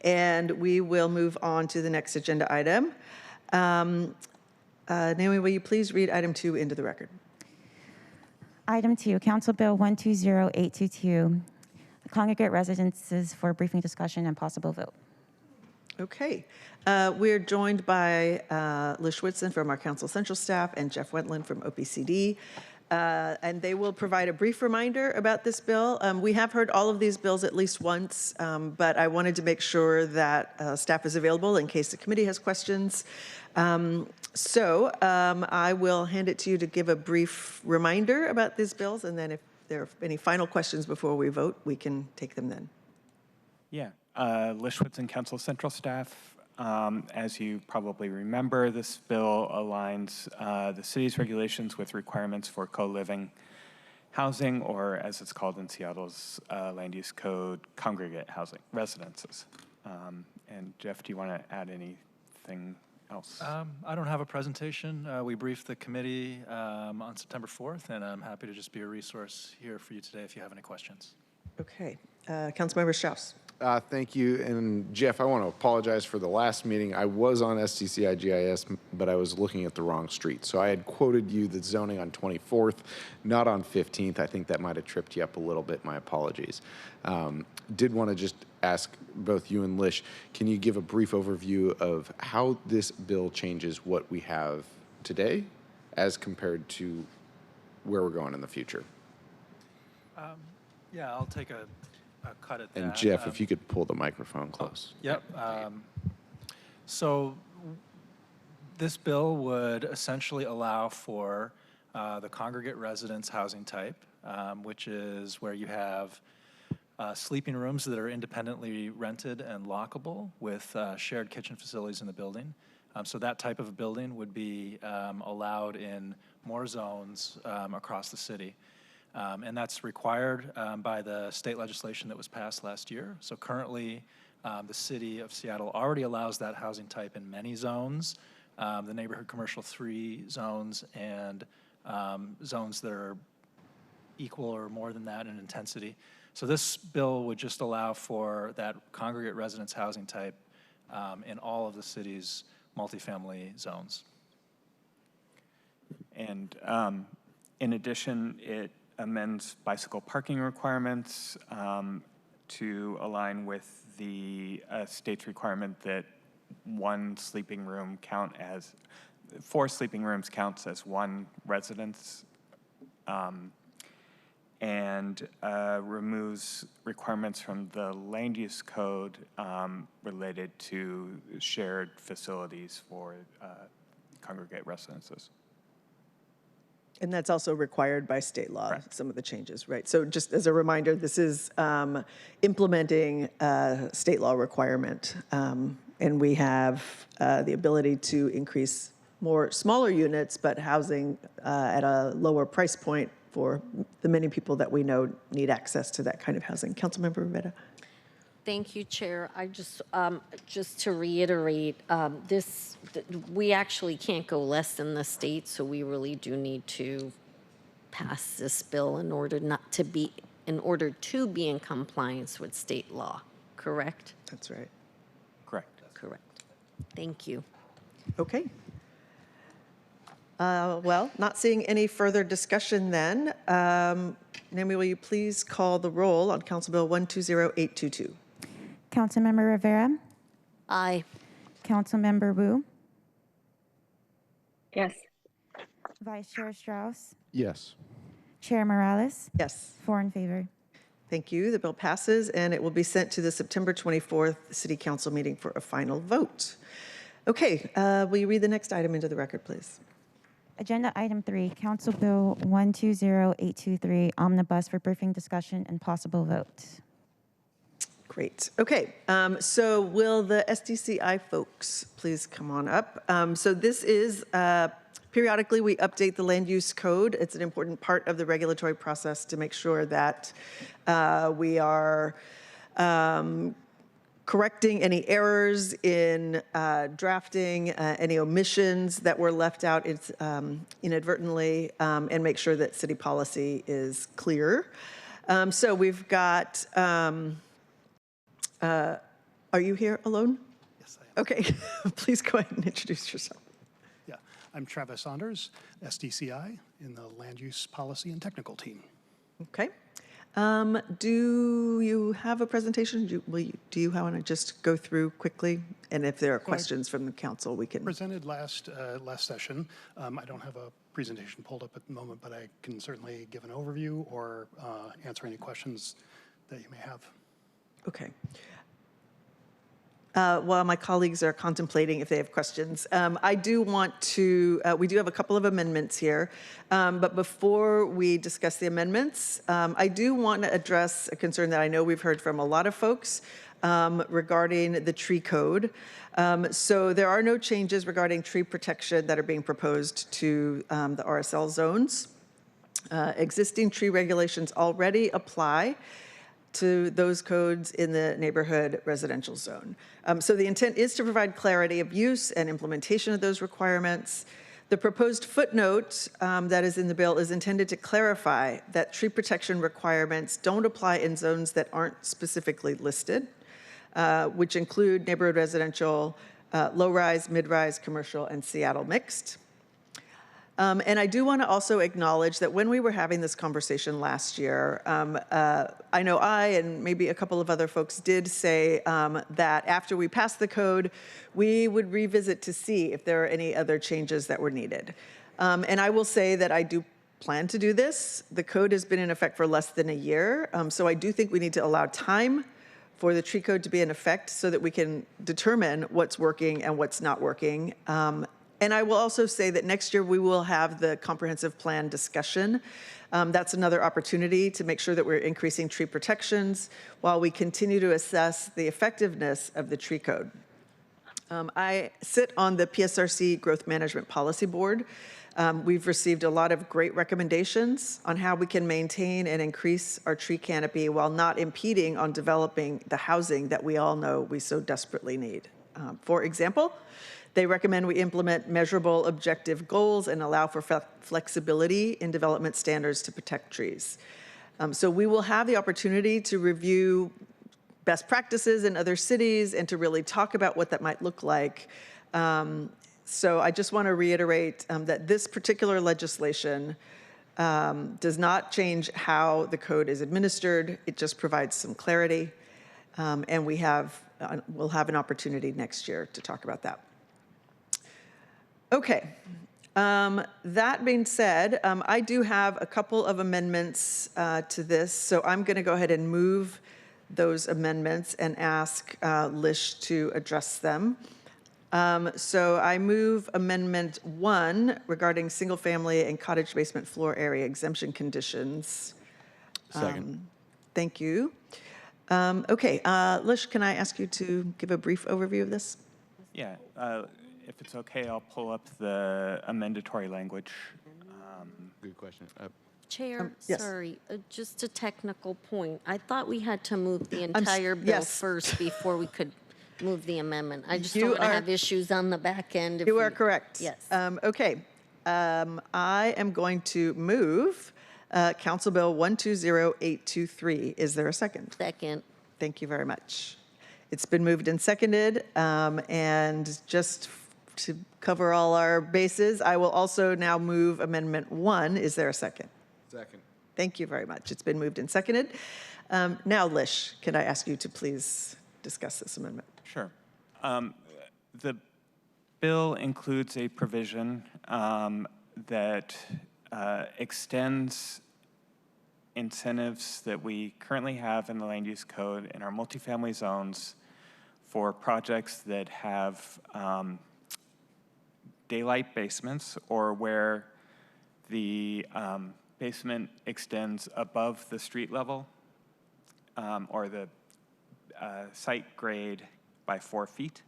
and we will move on to the next agenda item. Naomi, will you please read item 2 into the record? Item 2, Council Bill 120822, congregate residences for briefing discussion and possible vote. Okay, we're joined by Liz Schwitzen from our Council Central staff and Jeff Wentland from OPCD, and they will provide a brief reminder about this bill. We have heard all of these bills at least once, but I wanted to make sure that staff is available in case the committee has questions. I will hand it to you to give a brief reminder about these bills, and then if there are any final questions before we vote, we can take them then. Yeah, Liz Schwitzen, Council Central staff. As you probably remember, this bill aligns the city's regulations with requirements for co-living housing, or as it's called in Seattle's land use code, congregate housing residences. And Jeff, do you want to add anything else? I don't have a presentation. We briefed the committee on September 4th, and I'm happy to just be a resource here for you today if you have any questions. Okay, Councilmember Strauss. Thank you. And Jeff, I want to apologize for the last meeting. I was on STCI GIS, but I was looking at the wrong street. So I had quoted you the zoning on 24th, not on 15th. I think that might have tripped you up a little bit. My apologies. Did want to just ask both you and Lish, can you give a brief overview of how this bill changes what we have today as compared to where we're going in the future? Yeah, I'll take a cut at that. And Jeff, if you could pull the microphone close. Yep. So this bill would essentially allow for the congregate residence housing type, which is where you have sleeping rooms that are independently rented and lockable with shared kitchen facilities in the building. So that type of a building would be allowed in more zones across the city. And that's required by the state legislation that was passed last year. So currently, the city of Seattle already allows that housing type in many zones, the neighborhood commercial 3 zones and zones that are equal or more than that in intensity. So this bill would just allow for that congregate residence housing type in all of the city's multifamily zones. And in addition, it amends bicycle parking requirements to align with the state's requirement that 4 sleeping rooms counts as one residence, and removes requirements from the land use code related to shared facilities for congregate residences. And that's also required by state law, correct. Some of the changes, right? So just as a reminder, this is implementing a state law requirement. And we have the ability to increase more smaller units, but housing at a lower price point for the many people that we know need access to that kind of housing. Councilmember Rivera. Thank you, Chair. I just to reiterate, we actually can't go less than the state, so we really do need to pass this bill in order to be in compliance with state law. Correct? That's right. Correct. Correct. Thank you. Okay. Well, not seeing any further discussion then. Naomi, will you please call the roll on Council Bill 120822? Councilmember Rivera? Aye. Councilmember Wu? Yes. Vice Chair Strauss? Yes. Chair Morales? Yes. 4 in favor. Thank you. The bill passes, and it will be sent to the September 24th City Council meeting for a final vote. Okay, will you read the next item into the record, please? Agenda item 3, Council Bill 120823, Omnibus for briefing discussion and possible vote. Great. Okay, so will the SDCI folks please come on up? So this is, periodically we update the land use code. It's an important part of the regulatory process to make sure that we are correcting any errors in drafting, any omissions that were left out inadvertently, and make sure that city policy is clear. So we've got, are you here alone? Yes, I am. Okay, please go ahead and introduce yourself. Yeah, I'm Travis Saunders, SDCI in the Land Use Policy and Technical Team. Okay. Do you have a presentation? Do you want to just go through quickly? And if there are questions from the council, we can. Presented last session. I don't have a presentation pulled up at the moment, but I can certainly give an overview or answer any questions that you may have. Okay. While my colleagues are contemplating if they have questions, I do want to, we do have a couple of amendments here, but before we discuss the amendments, I do want to address a concern that I know we've heard from a lot of folks regarding the tree code. So there are no changes regarding tree protection that are being proposed to the RSL zones. Existing tree regulations already apply to those codes in the neighborhood residential zone. So the intent is to provide clarity of use and implementation of those requirements. The proposed footnote that is in the bill is intended to clarify that tree protection requirements don't apply in zones that aren't specifically listed, which include neighborhood residential, low-rise, mid-rise, commercial, and Seattle mixed. And I do want to also acknowledge that when we were having this conversation last year, I know I and maybe a couple of other folks did say that after we passed the code, we would revisit to see if there are any other changes that were needed. And I will say that I do plan to do this. The code has been in effect for less than a year, so I do think we need to allow time for the tree code to be in effect so that we can determine what's working and what's not working. And I will also say that next year we will have the comprehensive plan discussion. That's another opportunity to make sure that we're increasing tree protections while we continue to assess the effectiveness of the tree code. I sit on the PSRC Growth Management Policy Board. We've received a lot of great recommendations on how we can maintain and increase our tree canopy while not impeding on developing the housing that we all know we so desperately need. For example, they recommend we implement measurable objective goals and allow for flexibility in development standards to protect trees. So we will have the opportunity to review best practices in other cities and to really talk about what that might look like. So I just want to reiterate that this particular legislation does not change how the code is administered. It just provides some clarity. And we'll have an opportunity next year to talk about that. Okay, that being said, I do have a couple of amendments to this, so I'm going to go ahead and move those amendments and ask Lish to address them. So I move Amendment 1 regarding single-family and cottage basement floor area exemption conditions. Second. Thank you. Okay, Lish, can I ask you to give a brief overview of this? Yeah. If it's okay, I'll pull up the amendatory language. Good question. Chair, yes. sorry, just a technical point. I thought we had to move the entire bill yes. first before we could move the amendment. I just You don't want to are- have issues on the back end. If You are we- correct. Yes. Okay, I am going to move Council Bill 120823. Is there a second? Second. Thank you very much. It's been moved and seconded, and just to cover all our bases, I will also now move Amendment 1. Is there a second? Second. Thank you very much. It's been moved and seconded. Now, Lish, can I ask you to please discuss this amendment? Sure. The bill includes a provision that extends incentives that we currently have in the land use code in our multifamily zones for projects that have daylight basements or where the basement extends above the street level or the site grade by 4 feet.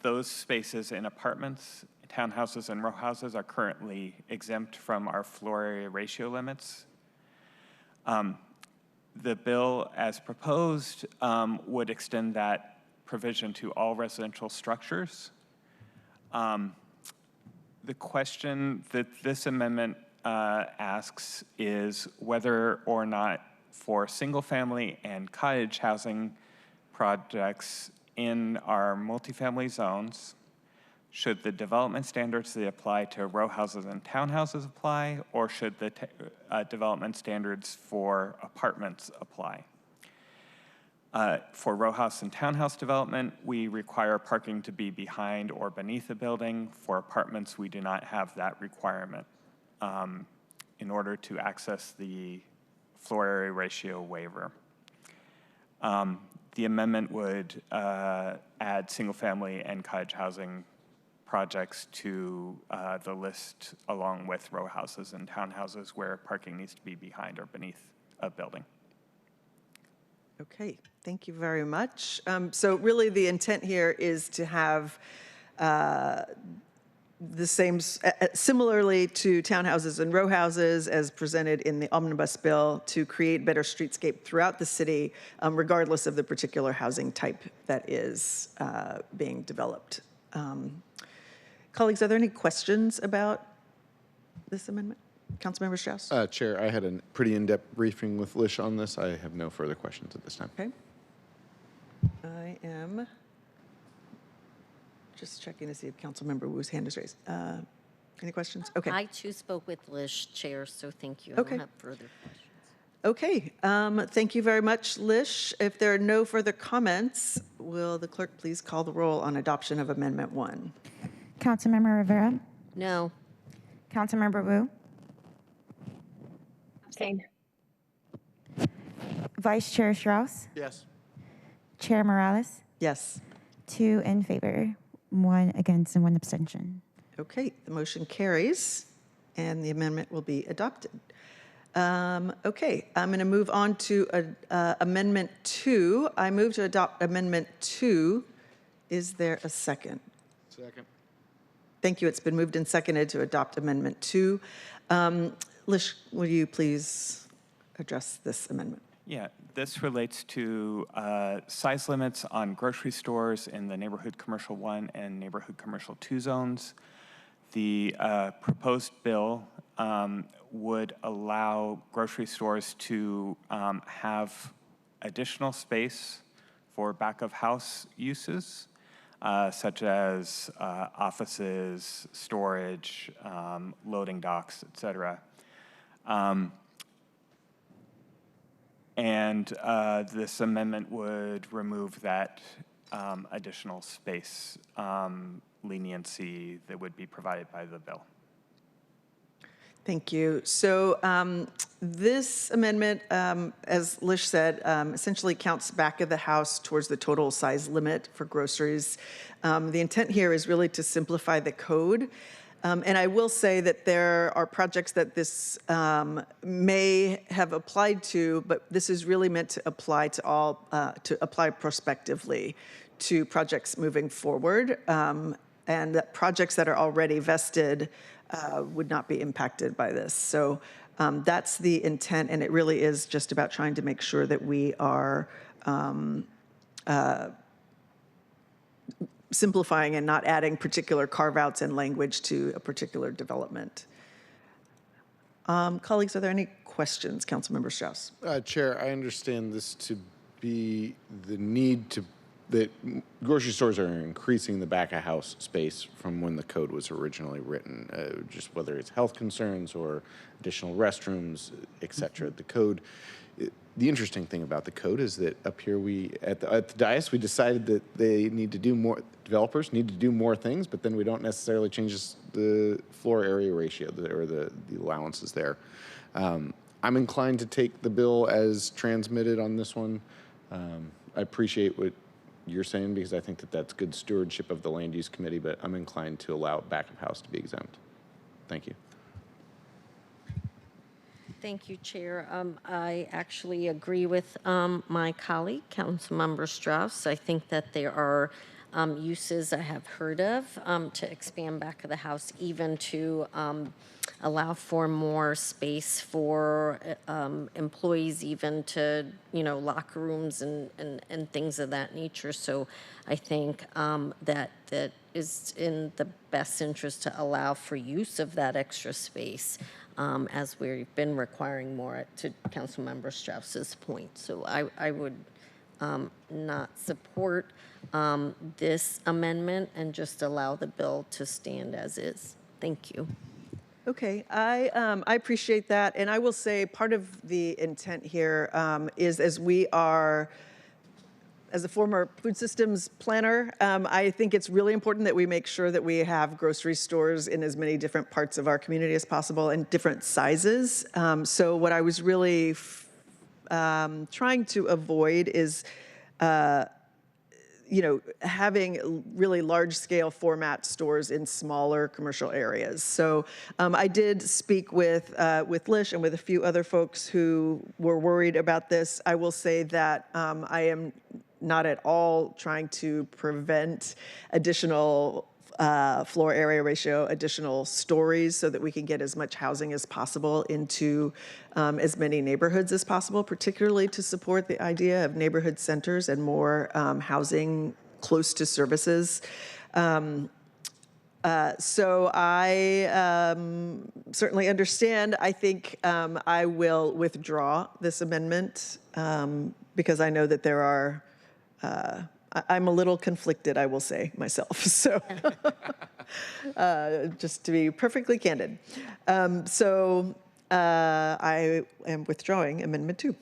Those spaces in apartments, townhouses, and row houses are currently exempt from our floor area ratio limits. The bill, as proposed, would extend that provision to all residential structures. The question that this amendment asks is whether or not for single-family and cottage housing projects in our multifamily zones, should the development standards that apply to row houses and townhouses apply, or should the development standards for apartments apply? For row house and townhouse development, we require parking to be behind or beneath a building. For apartments, we do not have that requirement in order to access the floor area ratio waiver. The amendment would add single-family and cottage housing projects to the list along with row houses and townhouses where parking needs to be behind or beneath a building. Okay, thank you very much. So really the intent here is to have the same, similarly to townhouses and row houses as presented in the omnibus bill, to create better streetscape throughout the city, regardless of the particular housing type that is being developed. Colleagues, are there any questions about this amendment? Councilmember Strauss? Chair, I had a pretty in-depth briefing with Lish on this. I have no further questions at this time. Okay. I am just checking to see if Councilmember Wu's hand is raised. Any questions? Okay. I too spoke with Lish, Chair, so thank you. Okay. I don't have further questions. Okay, thank you very much, Lish. If there are no further comments, will the clerk please call the roll on adoption of Amendment 1? Councilmember Rivera? No. Councilmember Wu? Abstain. Vice Chair Strauss? Yes. Chair Morales? Yes. 2 in favor, 1 against, and 1 abstention. Okay, the motion carries, and the amendment will be adopted. Okay, I'm going to move on to Amendment 2. I move to adopt Amendment 2. Is there a second? Second. Thank you. It's been moved and seconded to adopt Amendment 2. Lish, will you please address this amendment? Yeah, this relates to size limits on grocery stores in the Neighborhood Commercial 1 and Neighborhood Commercial 2 zones. The proposed bill would allow grocery stores to have additional space for back-of-house uses, such as offices, storage, loading docks, et cetera. And this amendment would remove that additional space leniency that would be provided by the bill. Thank you. So this amendment, as Lish said, essentially counts back of the house towards the total size limit for groceries. The intent here is really to simplify the code. And I will say that there are projects that this may have applied to, but this is really meant to apply to all, to apply prospectively to projects moving forward. And that projects that are already vested would not be impacted by this. So that's the intent, and it really is just about trying to make sure that we are simplifying and not adding particular carve-outs and language to a particular development. Colleagues, are there any questions? Councilmember Strauss. Chair, I understand this to be the need to, that grocery stores are increasing the back-of-house space from when the code was originally written, just whether it's health concerns or additional restrooms, et cetera. The code, the interesting thing about the code is that up here we, at the dais, we decided that they need to do more, developers need to do more things, but then we don't necessarily change the floor area ratio or the allowances there. I'm inclined to take the bill as transmitted on this one. I appreciate what you're saying because I think that that's good stewardship of the Land Use Committee, but I'm inclined to allow back of house to be exempt. Thank you. Thank you, Chair. I actually agree with my colleague, Councilmember Strauss. I think that there are uses I have heard of to expand back of the house, even to allow for more space for employees, even to, locker rooms and things of that nature. So I think that is in the best interest to allow for use of that extra space. As we've been requiring more, to Councilmember Strauss's point. So I would not support this amendment and just allow the bill to stand as is. Thank you. Okay, I appreciate that. And I will say part of the intent here is as a former food systems planner, I think it's really important that we make sure that we have grocery stores in as many different parts of our community as possible and different sizes. So what I was really trying to avoid is having really large scale format stores in smaller commercial areas. So I did speak with Lish and with a few other folks who were worried about this. I will say that I am not at all trying to prevent additional floor area ratio, additional stories so that we can get as much housing as possible into as many neighborhoods as possible, particularly to support the idea of neighborhood centers and more housing close to services. So I certainly understand. I think I will withdraw this amendment because I know that there are I'm a little conflicted, I will say myself. So just to be perfectly candid. So I am withdrawing Amendment 2.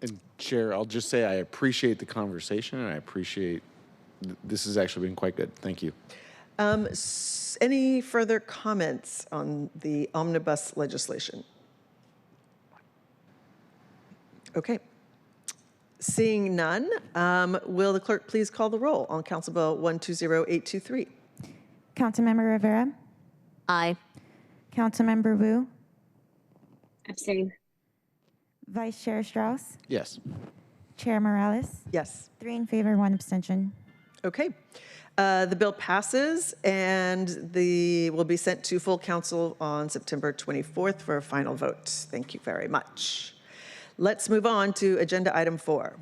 And Chair, I'll just say I appreciate the conversation and I appreciate this has actually been quite good. Thank you. Any further comments on the omnibus legislation? Okay. Seeing none, will the clerk please call the roll on Council Bill 120823? Councilmember Rivera? Aye. Councilmember Wu? Abstain. Vice Chair Strauss? Yes. Chair Morales? Yes. 3 in favor, 1 abstention. Okay. The bill passes and will be sent to full council on September 24th for a final vote. Thank you very much. Let's move on to agenda item 4.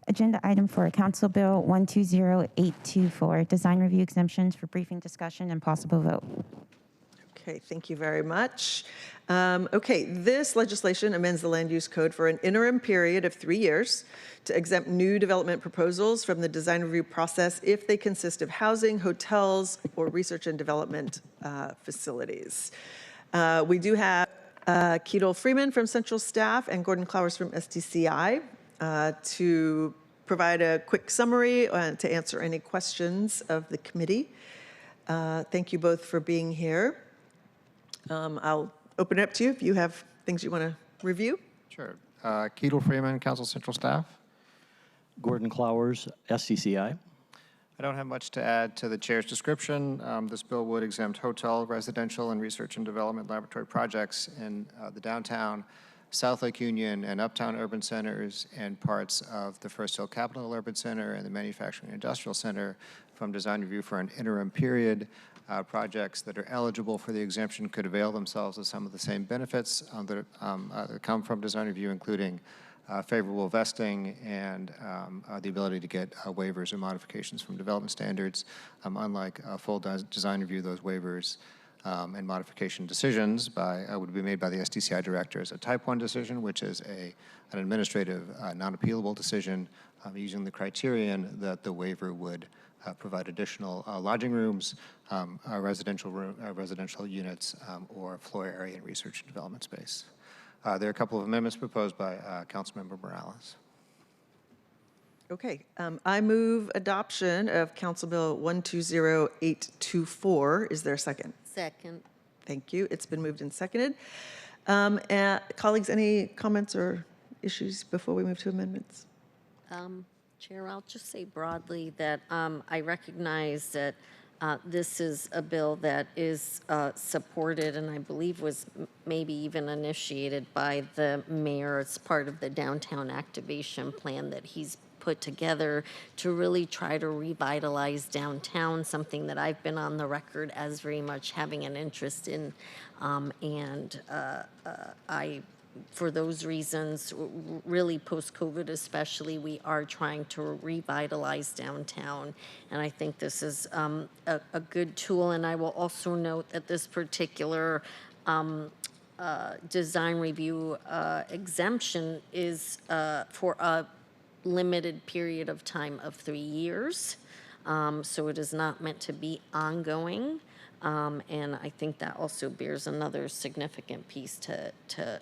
Agenda item 4, Council Bill 120824, Design Review Exemptions for Briefing Discussion and Possible Vote. Okay, thank you very much. Okay, this legislation amends the Land Use Code for an interim period of 3 years to exempt new development proposals from the design review process if they consist of housing, hotels, or research and development facilities. We do have Ketel Freeman from Central Staff and Gordon Clowers from SDCI to provide a quick summary and to answer any questions of the committee. Thank you both for being here. I'll open it up to you if you have things you want to review. Sure. Ketel Freeman, Council Central Staff. Gordon Clowers, SCCI. I don't have much to add to the chair's description. This bill would exempt hotel, residential, and research and development laboratory projects in the downtown, South Lake Union, and Uptown urban centers and parts of the First Hill Capitol Urban Center and the Manufacturing Industrial Center from design review for an interim period. Projects that are eligible for the exemption could avail themselves of some of the same benefits that come from design review, including favorable vesting and the ability to get waivers or modifications from development standards. Unlike a full design review, those waivers and modification decisions would be made by the SDCI director as a type 1 decision, which is an administrative non-appealable decision using the criterion that the waiver would provide additional lodging rooms, residential units, or floor area and research and development space. There are a couple of amendments proposed by Councilmember Morales. Okay, I move adoption of Council Bill 120824. Is there a second? Second. Thank you. It's been moved and seconded. Colleagues, any comments or issues before we move to amendments? Chair, I'll just say broadly that I recognize that this is a bill that is supported and I believe was maybe even initiated by the mayor as part of the downtown activation plan that he's put together to really try to revitalize downtown, something that I've been on the record as very much having an interest in. For those reasons, really post-COVID especially, we are trying to revitalize downtown. And I think this is a good tool. And I will also note that this particular design review exemption is for a limited period of time of 3 years. So it is not meant to be ongoing. And I think that also bears another significant piece to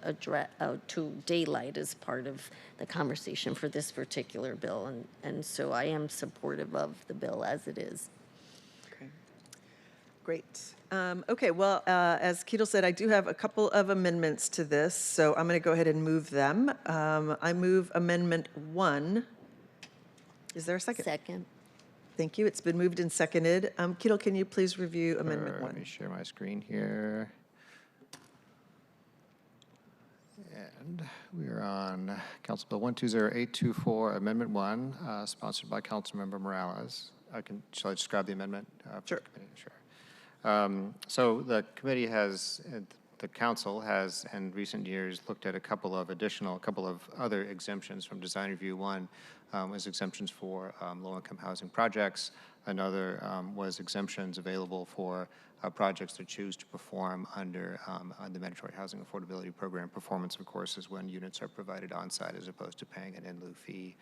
address, to daylight as part of the conversation for this particular bill. And so I am supportive of the bill as it is. Okay, great. Okay, well, as Keto said, I do have a couple of amendments to this, so I'm going to go ahead and move them. I move Amendment 1. Is there a second? Second. Thank you. It's been moved and seconded. Keto, can you please review Amendment 1? Let me share my screen here. And we are on Council Bill 120824, Amendment 1, sponsored by Councilmember Morales. Shall I describe the amendment? Sure. Sure. So the committee has, the council has in recent years looked at a couple of other exemptions from design review. One was exemptions for low-income housing projects. Another was exemptions available for projects that choose to perform under the mandatory housing affordability program. Performance, of course, is when units are provided on-site as opposed to paying an in-lieu fee.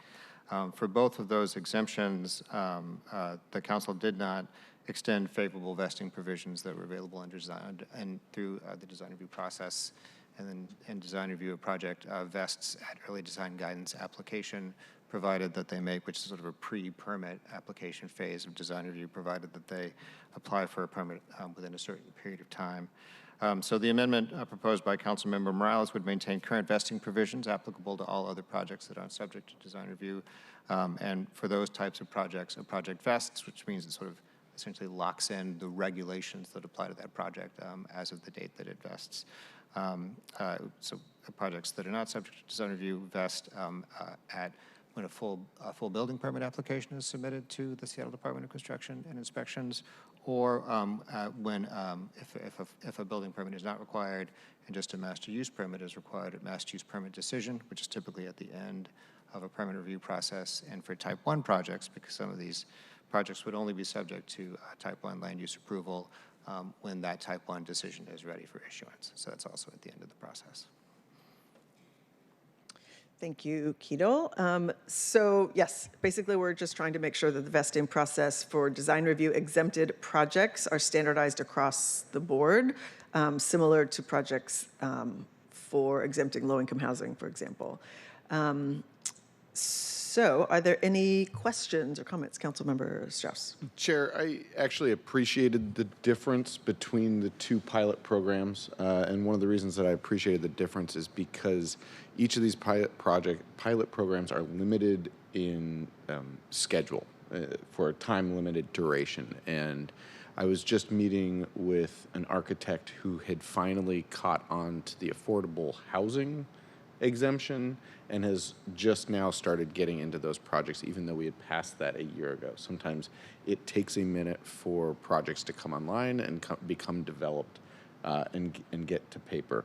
For both of those exemptions, the council did not extend favorable vesting provisions that were available under design and through the design review process. And then in design review, a project vests at early design guidance application, provided that they make, which is sort of a pre-permit application phase of design review, provided that they apply for a permit within a certain period of time. So the amendment proposed by Councilmember Morales would maintain current vesting provisions applicable to all other projects that aren't subject to design review. And for those types of projects, a project vests, which means it sort of essentially locks in the regulations that apply to that project as of the date that it vests. So projects that are not subject to design review vest at when a full building permit application is submitted to the Seattle Department of Construction and Inspections, or when if a building permit is not required and just a master use permit is required at master use permit decision, which is typically at the end of a permit review process. And for type 1 projects, because some of these projects would only be subject to type 1 land use approval when that type 1 decision is ready for issuance. So that's also at the end of the process. Thank you, Keto. So yes, basically we're just trying to make sure that the vesting process for design review exempted projects are standardized across the board, similar to projects for exempting low-income housing, for example. So are there any questions or comments? Councilmember Strauss. Chair, I actually appreciated the difference between the two pilot programs. And one of the reasons that I appreciated the difference is because each of these pilot programs are limited in schedule for a time-limited duration. And I was just meeting with an architect who had finally caught on to the affordable housing exemption and has just now started getting into those projects, even though we had passed that a year ago. Sometimes it takes a minute for projects to come online and become developed and get to paper.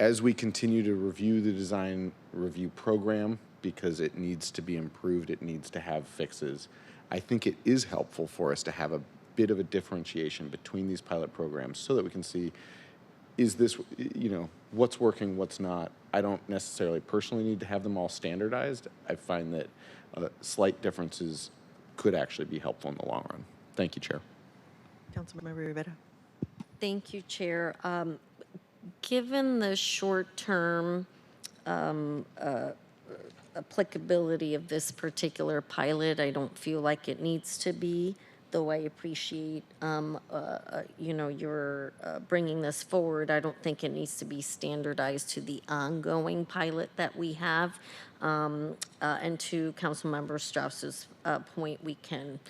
As we continue to review the design review program, because it needs to be improved, it needs to have fixes, I think it is helpful for us to have a bit of a differentiation between these pilot programs so that we can see, is this, what's working, what's not. I don't necessarily personally need to have them all standardized. I find that slight differences could actually be helpful in the long run. Thank you, Chair. Councilmember Rivera. Thank you, Chair. Given the short-term applicability of this particular pilot. I don't feel like it needs to be, though I appreciate, your bringing this forward. I don't think it needs to be standardized to the ongoing pilot that we have. And to Councilmember Strauss's point, we can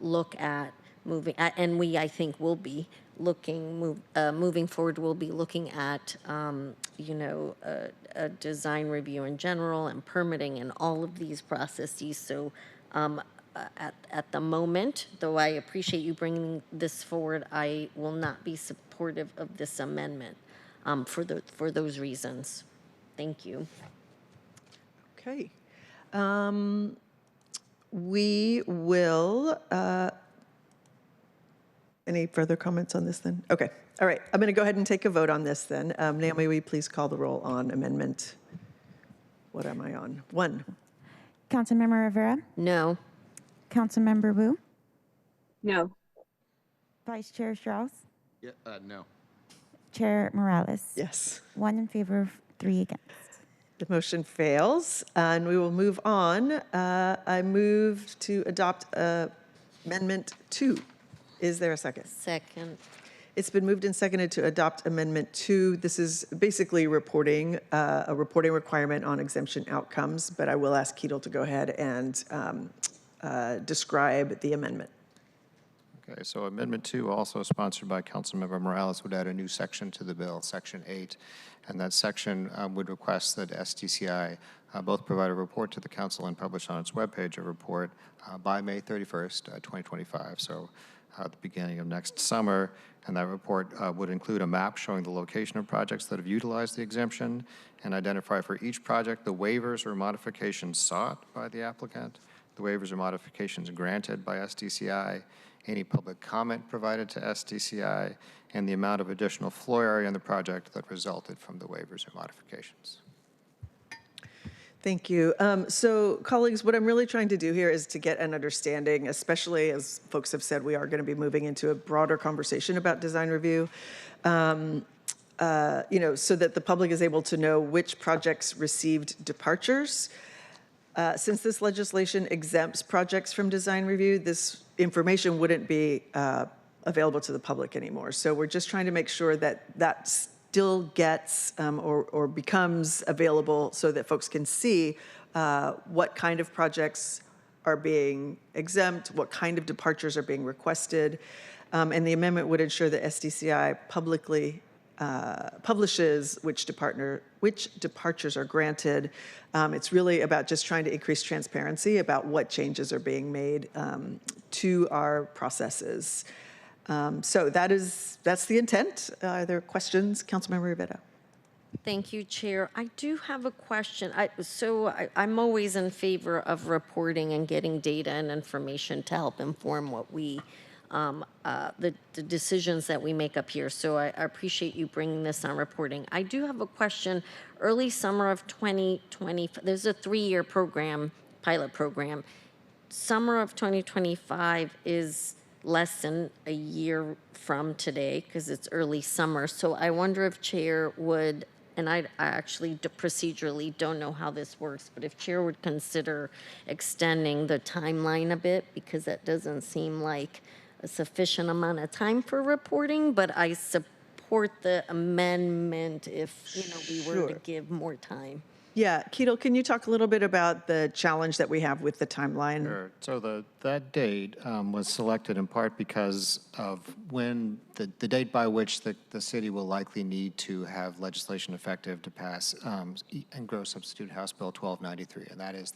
look at moving, and I think, will be moving forward, we'll be looking at, a design review in general and permitting and all of these processes. So at the moment, though I appreciate you bringing this forward, I will not be supportive of this amendment for those reasons. Thank you. Okay. We will, any further comments on this then? Okay. All right. I'm going to go ahead and take a vote on this then. Naomi, will you please call the roll on amendment? What am I on? 1. Councilmember Rivera? No. Councilmember Wu? No. Vice Chair Strauss? Yeah, no. Chair Morales? Yes. 1 in favor, 3 against. The motion fails, and we will move on. I move to adopt Amendment 2. Is there a second? Second. It's been moved and seconded to adopt Amendment 2. This is basically reporting, a reporting requirement on exemption outcomes, but I will ask Ketel to go ahead and describe the amendment. Okay, so Amendment 2, also sponsored by Councilmember Morales, would add a new section to the bill, Section 8. And that section would request that SDCI both provide a report to the council and publish on its webpage a report by May 31st, 2025. So at the beginning of next summer. And that report would include a map showing the location of projects that have utilized the exemption and identify for each project the waivers or modifications sought by the applicant, the waivers or modifications granted by SDCI, any public comment provided to SDCI, and the amount of additional floor area in the project that resulted from the waivers or modifications. Thank you. So, colleagues, what I'm really trying to do here is to get an understanding, especially as folks have said, we are going to be moving into a broader conversation about design review, so that the public is able to know which projects received departures. Since this legislation exempts projects from design review, this information wouldn't be available to the public anymore. So we're just trying to make sure that that still gets or becomes available so that folks can see what kind of projects are being exempt, what kind of departures are being requested. And the amendment would ensure that SDCI publicly publishes which departures are granted. It's really about just trying to increase transparency about what changes are being made to our processes. So that's the intent. Are there questions? Councilmember Rivera. Thank you, Chair. I do have a question. I'm always in favor of reporting and getting data and information to help inform what we, the decisions that we make up here. So I appreciate you bringing this on reporting. I do have a question. Early summer of 2020, there's a 3-year program, pilot program. Summer of 2025 is less than a year from today because it's early summer. So I wonder if Chair would, and I actually procedurally don't know how this works, but if Chair would consider extending the timeline a bit, because that doesn't seem like a sufficient amount of time for reporting, but I support the amendment if we were to give more time. Yeah, Ketel, can you talk a little bit about the challenge that we have with the timeline? Sure. So that date was selected in part because of when the date by which the city will likely need to have legislation effective to pass and gross substitute House Bill 1293, and that is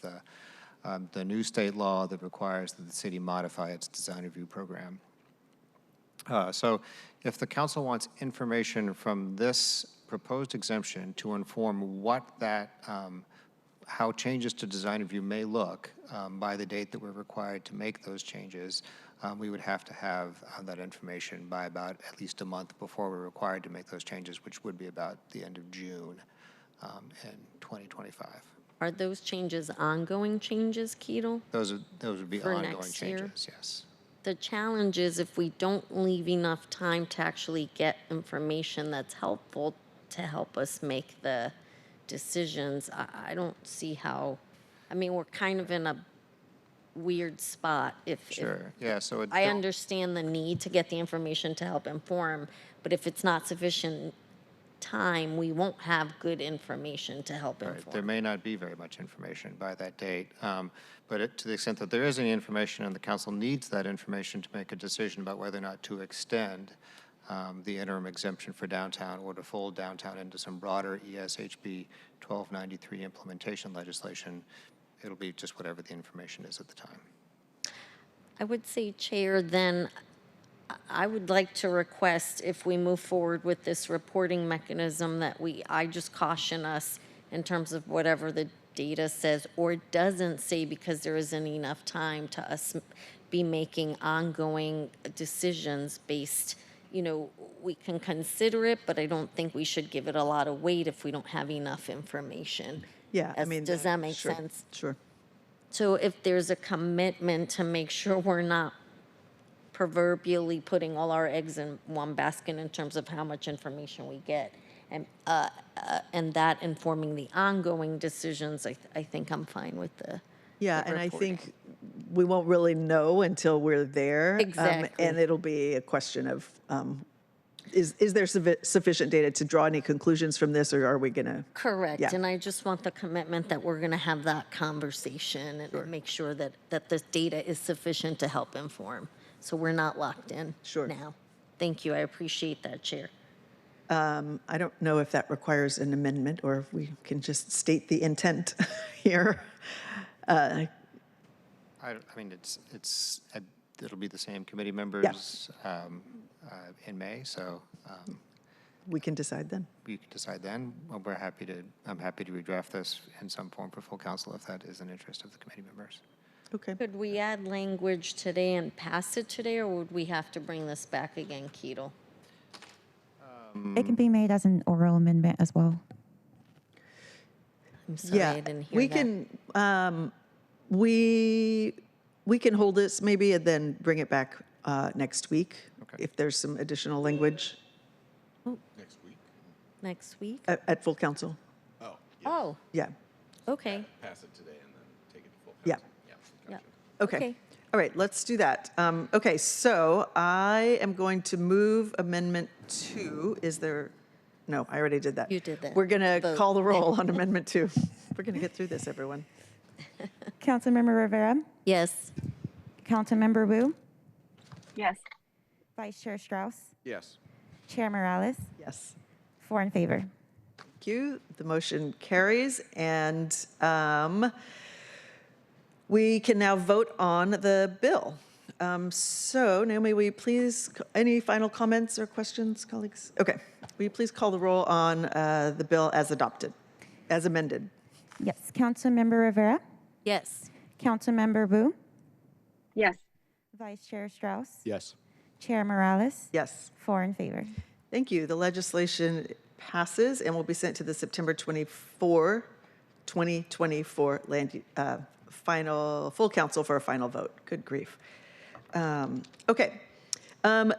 the new state law that requires that the city modify its design review program. So if the council wants information from this proposed exemption to inform what how changes to design review may look by the date that we're required to make those changes, we would have to have that information by about at least a month before we're required to make those changes, which would be about the end of June in 2025. Are those changes ongoing changes, Ketel? Those would be for ongoing next changes, year? yes. The challenge is if we don't leave enough time to actually get information that's helpful to help us make the decisions, I don't see how I mean, we're kind of in a weird spot if Sure, yeah, so it I don't- understand the need to get the information to help inform, but if it's not sufficient time, we won't have good information to help Right, inform. there may not be very much information by that date, but to the extent that there is any information and the council needs that information to make a decision about whether or not to extend the interim exemption for downtown or to fold downtown into some broader ESHB 1293 implementation legislation, it'll be just whatever the information is at the time. I would say, Chair, then I would like to request, if we move forward with this reporting mechanism, that I just caution us in terms of whatever the data says or doesn't say, because there isn't enough time to us be making ongoing decisions based, we can consider it, but I don't think we should give it a lot of weight if we don't have enough information. Yeah, Does that make sure, sense? Sure. So if there's a commitment to make sure we're not proverbially putting all our eggs in one basket in terms of how much information we get, and that informing the ongoing decisions, I think I'm fine with the Yeah, the and I reporting. think we won't really know until we're there. Exactly. And it'll be a question of, is there sufficient data to draw any conclusions from this, or are we going to? Correct, Yeah. and I just want the commitment that we're going to have that conversation and make sure that the data is sufficient to help inform, so we're not locked in now. Thank you, I appreciate that, Chair. I don't know if that requires an amendment or if we can just state the intent here. I mean, it'll be the same committee members in May, so. We can decide then. You can decide then. Well, I'm happy to redraft this in some form for full council if that is an interest of the committee members. Okay. Could we add language today and pass it today, or would we have to bring this back again, Keto? It can be made as an oral amendment as well. I'm sorry, I didn't hear we that. can, we can hold this maybe and then bring it back next week if there's some additional language Next week? Next week? at full council. Oh, Yeah. okay. Pass it today and then take it to full Yeah. Yeah. Okay. All right, let's do that. Okay, so I am going to move Amendment 2. Is there, no, I already did that. You did that. We're going to Vote. call the roll on Amendment 2. We're going to get through this, everyone. Councilmember Rivera? Yes. Councilmember Wu? Yes. Vice Chair Strauss? Yes. Chair Morales? Yes. 4 in favor. Thank you. The motion carries, and we can now vote on the bill. So, Naomi, will you please, any final comments or questions, colleagues? Okay. Will you please call the roll on the bill as adopted, as amended? Yes. Councilmember Rivera? Yes. Councilmember Wu? Yes. Vice Chair Strauss? Yes. Chair Morales? Yes. 4 in favor. Thank you. The legislation passes and will be sent to the September 24, 2024 full council for a final vote. Good grief. Okay.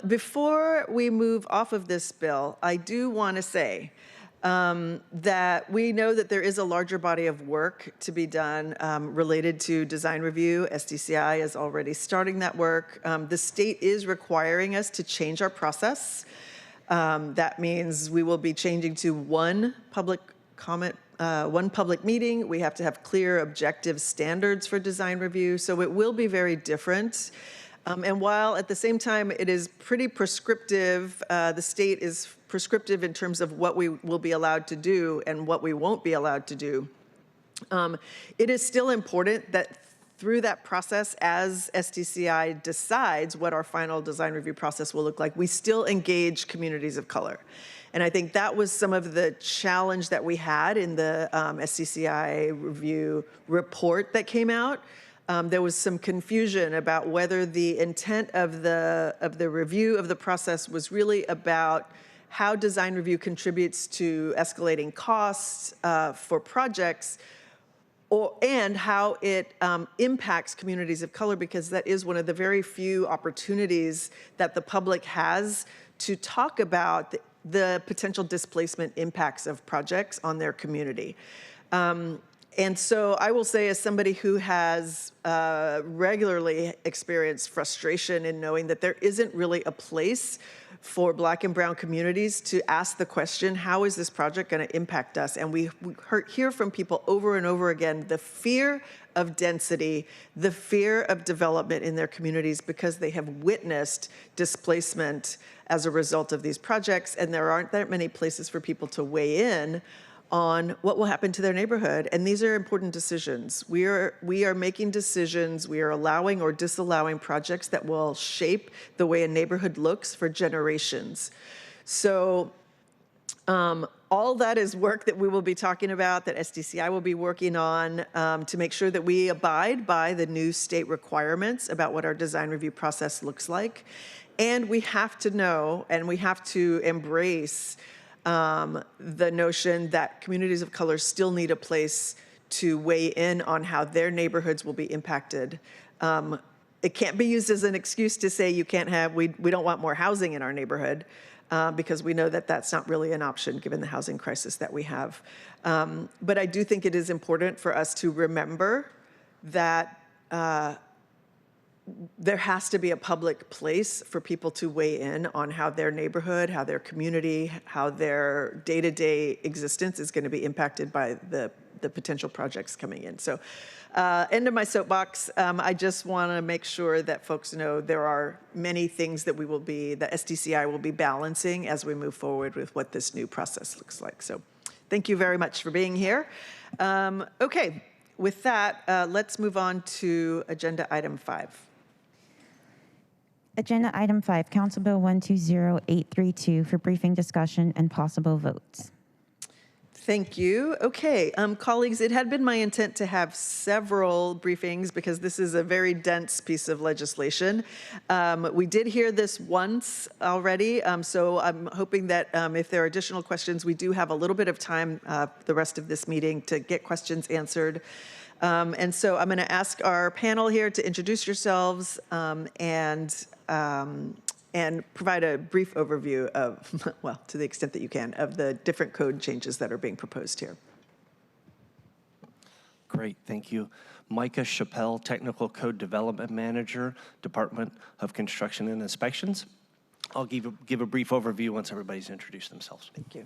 Before we move off of this bill, I do want to say that we know that there is a larger body of work to be done related to design review. SDCI is already starting that work. The state is requiring us to change our process. That means we will be changing to one public comment, one public meeting. We have to have clear, objective standards for design review. So it will be very different. And while at the same time it is pretty prescriptive, the state is prescriptive in terms of what we will be allowed to do and what we won't be allowed to do. It is still important that through that process, as SDCI decides what our final design review process will look like, we still engage communities of color. And I think that was some of the challenge that we had in the SDCI review report that came out. There was some confusion about whether the intent of the review of the process was really about how design review contributes to escalating costs for projects, and how it impacts communities of color, because that is one of the very few opportunities that the public has to talk about the potential displacement impacts of projects on their community. And so I will say, as somebody who has regularly experienced frustration in knowing that there isn't really a place for Black and brown communities to ask the question, how is this project going to impact us? And we hear from people over and over again the fear of density, the fear of development in their communities because they have witnessed displacement as a result of these projects, and there aren't that many places for people to weigh in on what will happen to their neighborhood. And these are important decisions. We are making decisions. We are allowing or disallowing projects that will shape the way a neighborhood looks for generations. So all that is work that we will be talking about, that SDCI will be working on to make sure that we abide by the new state requirements about what our design review process looks like. And we have to know, and we have to embrace the notion that communities of color still need a place to weigh in on how their neighborhoods will be impacted. It can't be used as an excuse to say you can't have, we don't want more housing in our neighborhood, because we know that that's not really an option given the housing crisis that we have. But I do think it is important for us to remember that there has to be a public place for people to weigh in on how their neighborhood, how their community, how their day-to-day existence is going to be impacted by the potential projects coming in. So end of my soapbox. I just want to make sure that folks know there are many things that the SDCI will be balancing as we move forward with what this new process looks like. So thank you very much for being here. Okay, with that, let's move on to agenda item 5. Agenda item 5, Council Bill 120832 for briefing, discussion, and possible votes. Thank you. Okay, colleagues, it had been my intent to have several briefings because this is a very dense piece of legislation. We did hear this once already, so I'm hoping that if there are additional questions, we do have a little bit of time the rest of this meeting to get questions answered. And so I'm going to ask our panel here to introduce yourselves and provide a brief overview of, well, to the extent that you can, of the different code changes that are being proposed here. Great, thank you. Micah Chappelle, Technical Code Development Manager, Department of Construction and Inspections. I'll give a brief overview once everybody's introduced themselves. Thank you.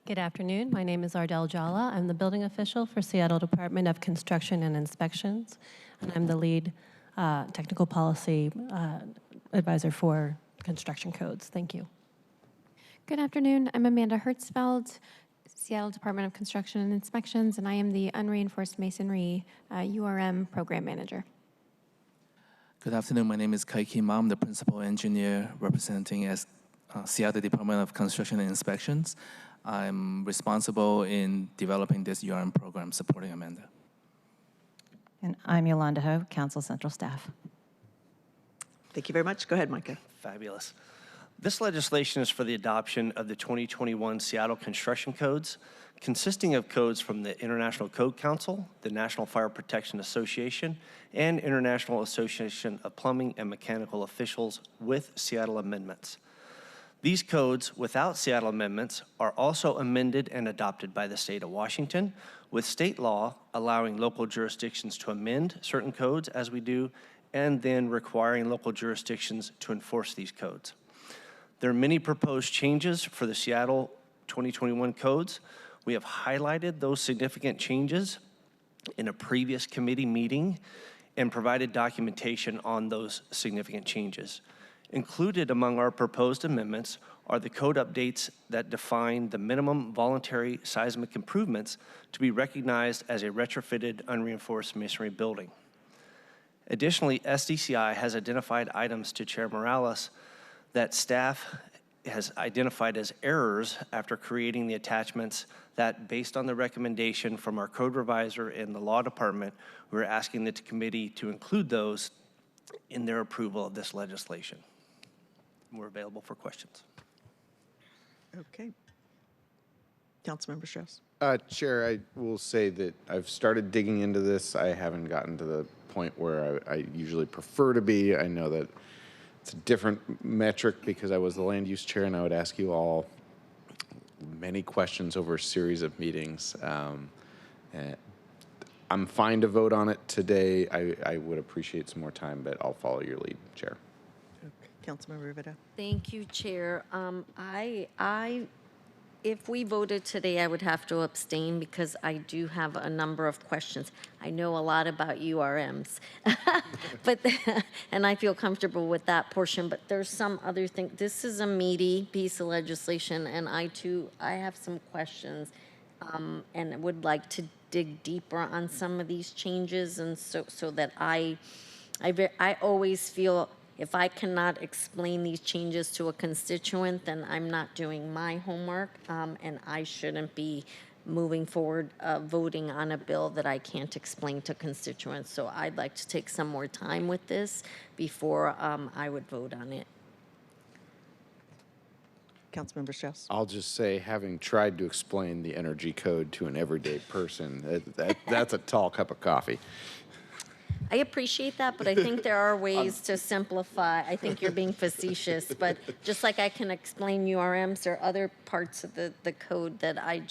Good afternoon. My name is Ardell Jala. I'm the building official for Seattle Department of Construction and Inspections, and I'm the lead technical policy advisor for construction codes. Thank you. Good afternoon. I'm Amanda Hertzfeld, Seattle Department of Construction and Inspections, and I am the Unreinforced Masonry URM Program Manager. Good afternoon. My name is Kai-Ki Ma. I'm the principal engineer representing as Seattle Department of Construction and Inspections. I'm responsible in developing this URM program supporting Amanda. And I'm Yolanda Ho, Council Central Staff. Thank you very much. Go ahead, Micah. Fabulous. This legislation is for the adoption of the 2021 Seattle Construction Codes, consisting of codes from the International Code Council, the National Fire Protection Association, and International Association of Plumbing and Mechanical Officials with Seattle amendments. These codes, without Seattle amendments, are also amended and adopted by the state of Washington, with state law allowing local jurisdictions to amend certain codes as we do, and then requiring local jurisdictions to enforce these codes. There are many proposed changes for the Seattle 2021 codes. We have highlighted those significant changes in a previous committee meeting and provided documentation on those significant changes. Included among our proposed amendments are the code updates that define the minimum voluntary seismic improvements to be recognized as a retrofitted unreinforced masonry building. Additionally, SDCI has identified items to Chair Morales that staff has identified as errors after creating the attachments that, based on the recommendation from our code revisor and the law department, we're asking the committee to include those in their approval of this legislation. We're available for questions. Okay. Councilmember Strauss. Chair, I will say that I've started digging into this. I haven't gotten to the point where I usually prefer to be. I know that it's a different metric because I was the land use chair and I would ask you all many questions over a series of meetings. I'm fine to vote on it today. I would appreciate some more time, but I'll follow your lead, Chair. Councilmember Rivera. Thank you, Chair. If we voted today, I would have to abstain because I do have a number of questions. I know a lot about URMs, but and I feel comfortable with that portion. But there's some other thing. This is a meaty piece of legislation, and I have some questions, and would like to dig deeper on some of these changes, and so that I always feel if I cannot explain these changes to a constituent, then I'm not doing my homework, and I shouldn't be moving forward voting on a bill that I can't explain to constituents. So I'd like to take some more time with this before I would vote on it. Councilmember Strauss. I'll just say, having tried to explain the energy code to an everyday person, that's a tall cup of coffee. I appreciate that, but I think there are ways to simplify. I think you're being facetious, but just like I can explain URMs, there are other parts of the code that I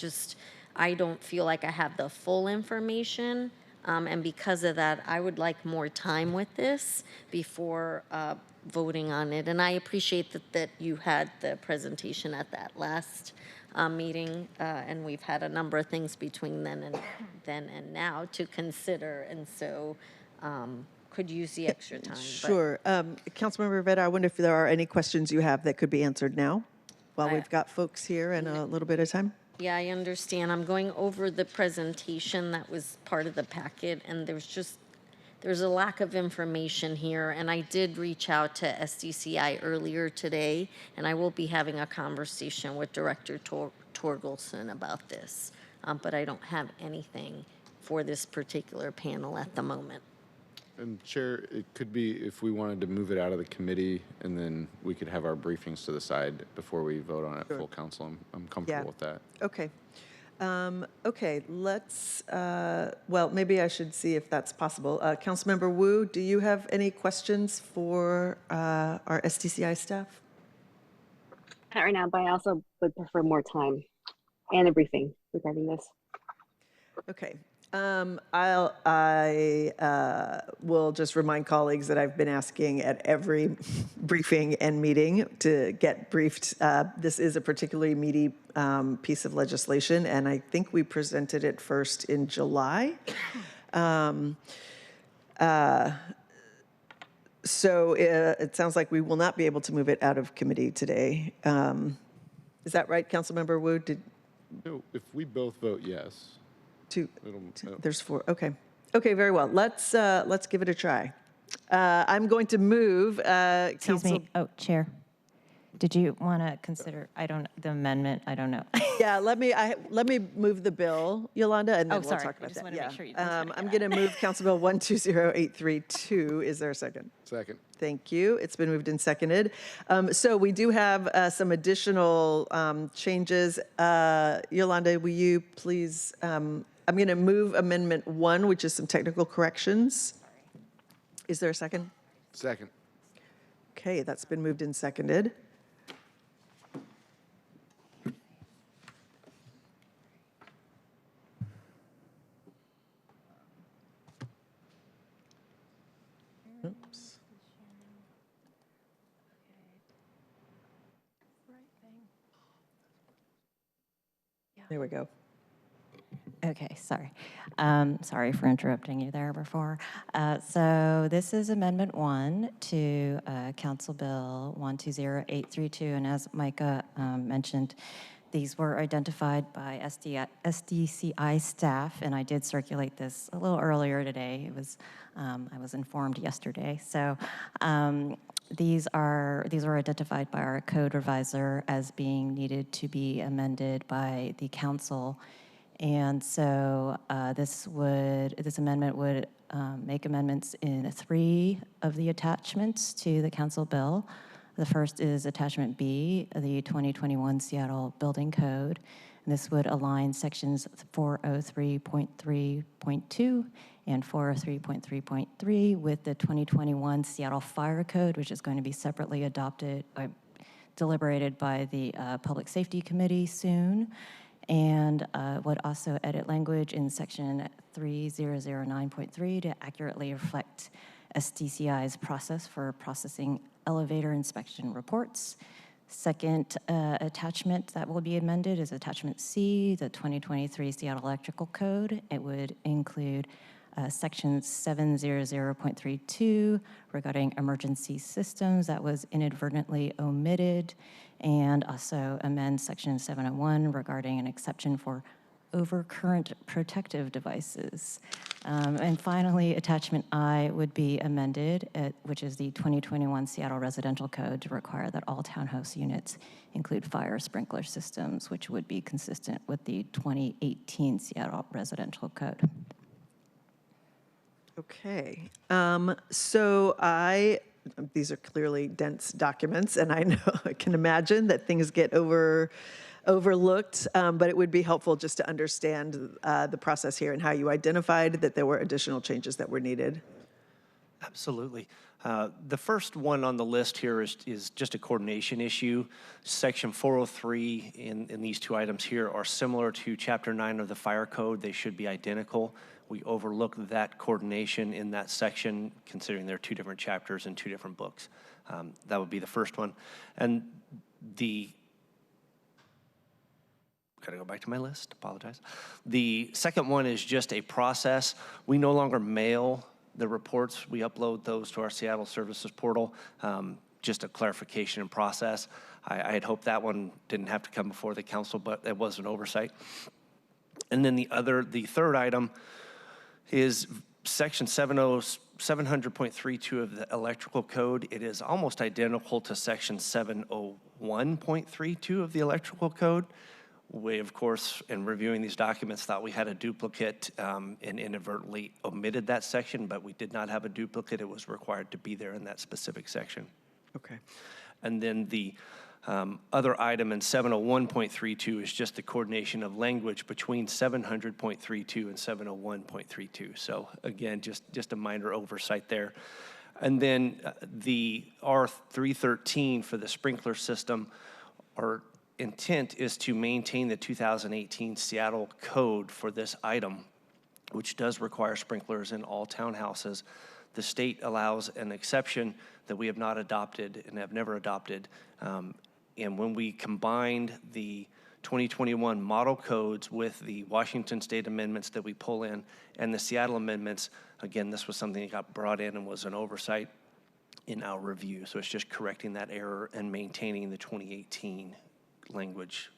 don't feel like I have the full information. And because of that, I would like more time with this before voting on it. And I appreciate that you had the presentation at that last meeting, and we've had a number of things between then and now to consider. And so could use the extra time. Sure. Councilmember Rivera, I wonder if there are any questions you have that could be answered now while we've got folks here and a little bit of time. Yeah, I understand. I'm going over the presentation that was part of the packet, and there's a lack of information here. And I did reach out to SDCI earlier today, and I will be having a conversation with Director Torgelson about this. But I don't have anything for this particular panel at the moment. And Chair, it could be if we wanted to move it out of the committee and then we could have our briefings to the side before we vote on it full council. I'm comfortable with that. Okay. Okay, let's, well, maybe I should see if that's possible. Councilmember Wu, do you have any questions for our SDCI staff? Not right now, but I also would prefer more time and a briefing regarding this. Okay. I will just remind colleagues that I've been asking at every briefing and meeting to get briefed. This is a particularly meaty piece of legislation, and I think we presented it first in July. So it sounds like we will not be able to move it out of committee today. Is that right, Councilmember Wu? No, if we both vote yes. There's 4. Okay. Okay, very well. Let's give it a try. I'm going to move. Excuse me. Oh, Chair. Did you want to consider, the amendment? I don't know. Yeah, let me move the bill, Yolanda, and then we'll sorry. talk about I just that. want to make sure you I'm going to move Council Bill 120832. Is there a second? Second. Thank you. It's been moved and seconded. So we do have some additional changes. Yolanda, will you please, I'm going to move Amendment 1, which is some technical corrections. Is there a second? Second. Okay, that's been moved and seconded. Oops. There we go. Okay, sorry. Sorry for interrupting you there before. So this is Amendment 1 to Council Bill 120832, and as Micah mentioned, these were identified by SDCI staff, and I did circulate this a little earlier today. It was I was informed yesterday. So these were identified by our code revisor as being needed to be amended by the council. And so this amendment would make amendments in 3 of the attachments to the council bill. The first is Attachment B, the 2021 Seattle Building Code. And this would align sections 403.3.2 and 403.3.3 with the 2021 Seattle Fire Code, which is going to be separately deliberated by the Public Safety Committee soon. and would also edit language in section 3009.3 to accurately reflect SDCI's process for processing elevator inspection reports. Second attachment that will be amended is attachment C, the 2023 Seattle Electrical Code. It would include section 700.32 regarding emergency systems that was inadvertently omitted, and also amend section 701 regarding an exception for overcurrent protective devices. And finally, attachment I would be amended, which is the 2021 Seattle Residential Code, to require that all townhouse units include fire sprinkler systems, which would be consistent with the 2018 Seattle Residential Code. Okay. These are clearly dense documents, and I know I can imagine that things get overlooked, but it would be helpful just to understand the process here and how you identified that there were additional changes that were needed. Absolutely. The first one on the list here is just a coordination issue. Section 403 in these two items here are similar to Chapter 9 of the Fire Code. They should be identical. We overlooked that coordination in that section, considering there are two different chapters and two different books. That would be the first one. And gotta go back to my list, apologize. The second one is just a process. We no longer mail the reports. We upload those to our Seattle Services portal. Just a clarification and process. I had hoped that one didn't have to come before the council, but it was an oversight. And then the third item is section 700.32 of the electrical code. It is almost identical to section 701.32 of the electrical code. We, of course, in reviewing these documents, thought we had a duplicate and inadvertently omitted that section, but we did not have a duplicate. It was required to be there in that specific section. Okay. And then the other item in 701.32 is just the coordination of language between 700.32 and 701.32. So again, just a minor oversight there. And then the R313 for the sprinkler system, our intent is to maintain the 2018 Seattle code for this item, which does require sprinklers in all townhouses. The state allows an exception that we have not adopted and have never adopted. And when we combined the 2021 model codes with the Washington state amendments that we pull in and the Seattle amendments, again, this was something that got brought in and was an oversight in our review. So it's just correcting that error and maintaining the 2018 language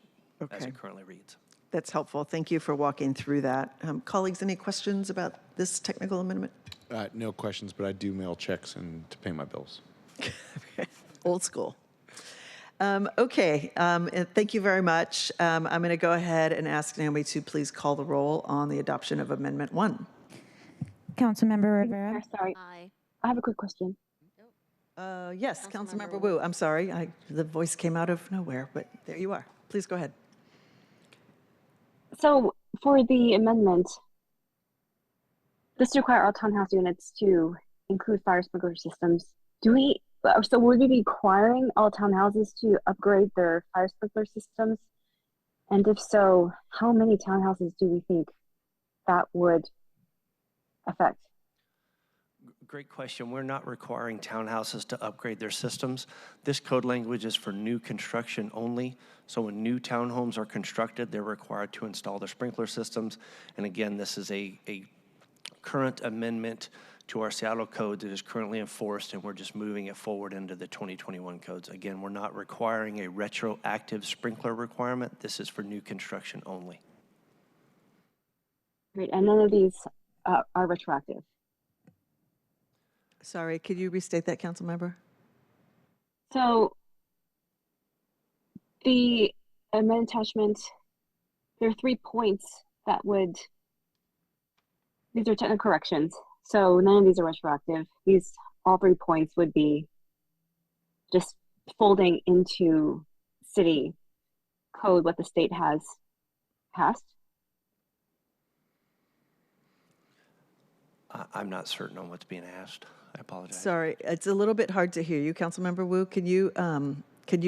as it currently reads. That's helpful. Thank you for walking through that. Colleagues, any questions about this technical amendment? No questions, but I do mail checks and to pay my bills. Old school. Okay, thank you very much. I'm going to go ahead and ask Naomi to please call the roll on the adoption of Amendment 1. Councilmember Rivera? Sorry. Aye. I have a quick question. Yes, Councilmember Wu. I'm sorry, the voice came out of nowhere, but there you are. Please go ahead. So for the amendment, this requires all townhouse units to include fire sprinkler systems. So would we be requiring all townhouses to upgrade their fire sprinkler systems? And if so, how many townhouses do we think that would affect? Great question. We're not requiring townhouses to upgrade their systems. This code language is for new construction only. So when new townhomes are constructed, they're required to install their sprinkler systems. And again, this is a current amendment to our Seattle code that is currently enforced, and we're just moving it forward into the 2021 codes. Again, we're not requiring a retroactive sprinkler requirement. This is for new construction only. Great, and none of these are retroactive. Sorry, could you restate that, Councilmember? So the amendment attachment, there are 3 points that these are technical corrections. So none of these are retroactive. All 3 points would be just folding into city code what the state has passed. I'm not certain on what's being asked. I apologize. Sorry, it's a little bit hard to hear you, Councilmember Wu. Can you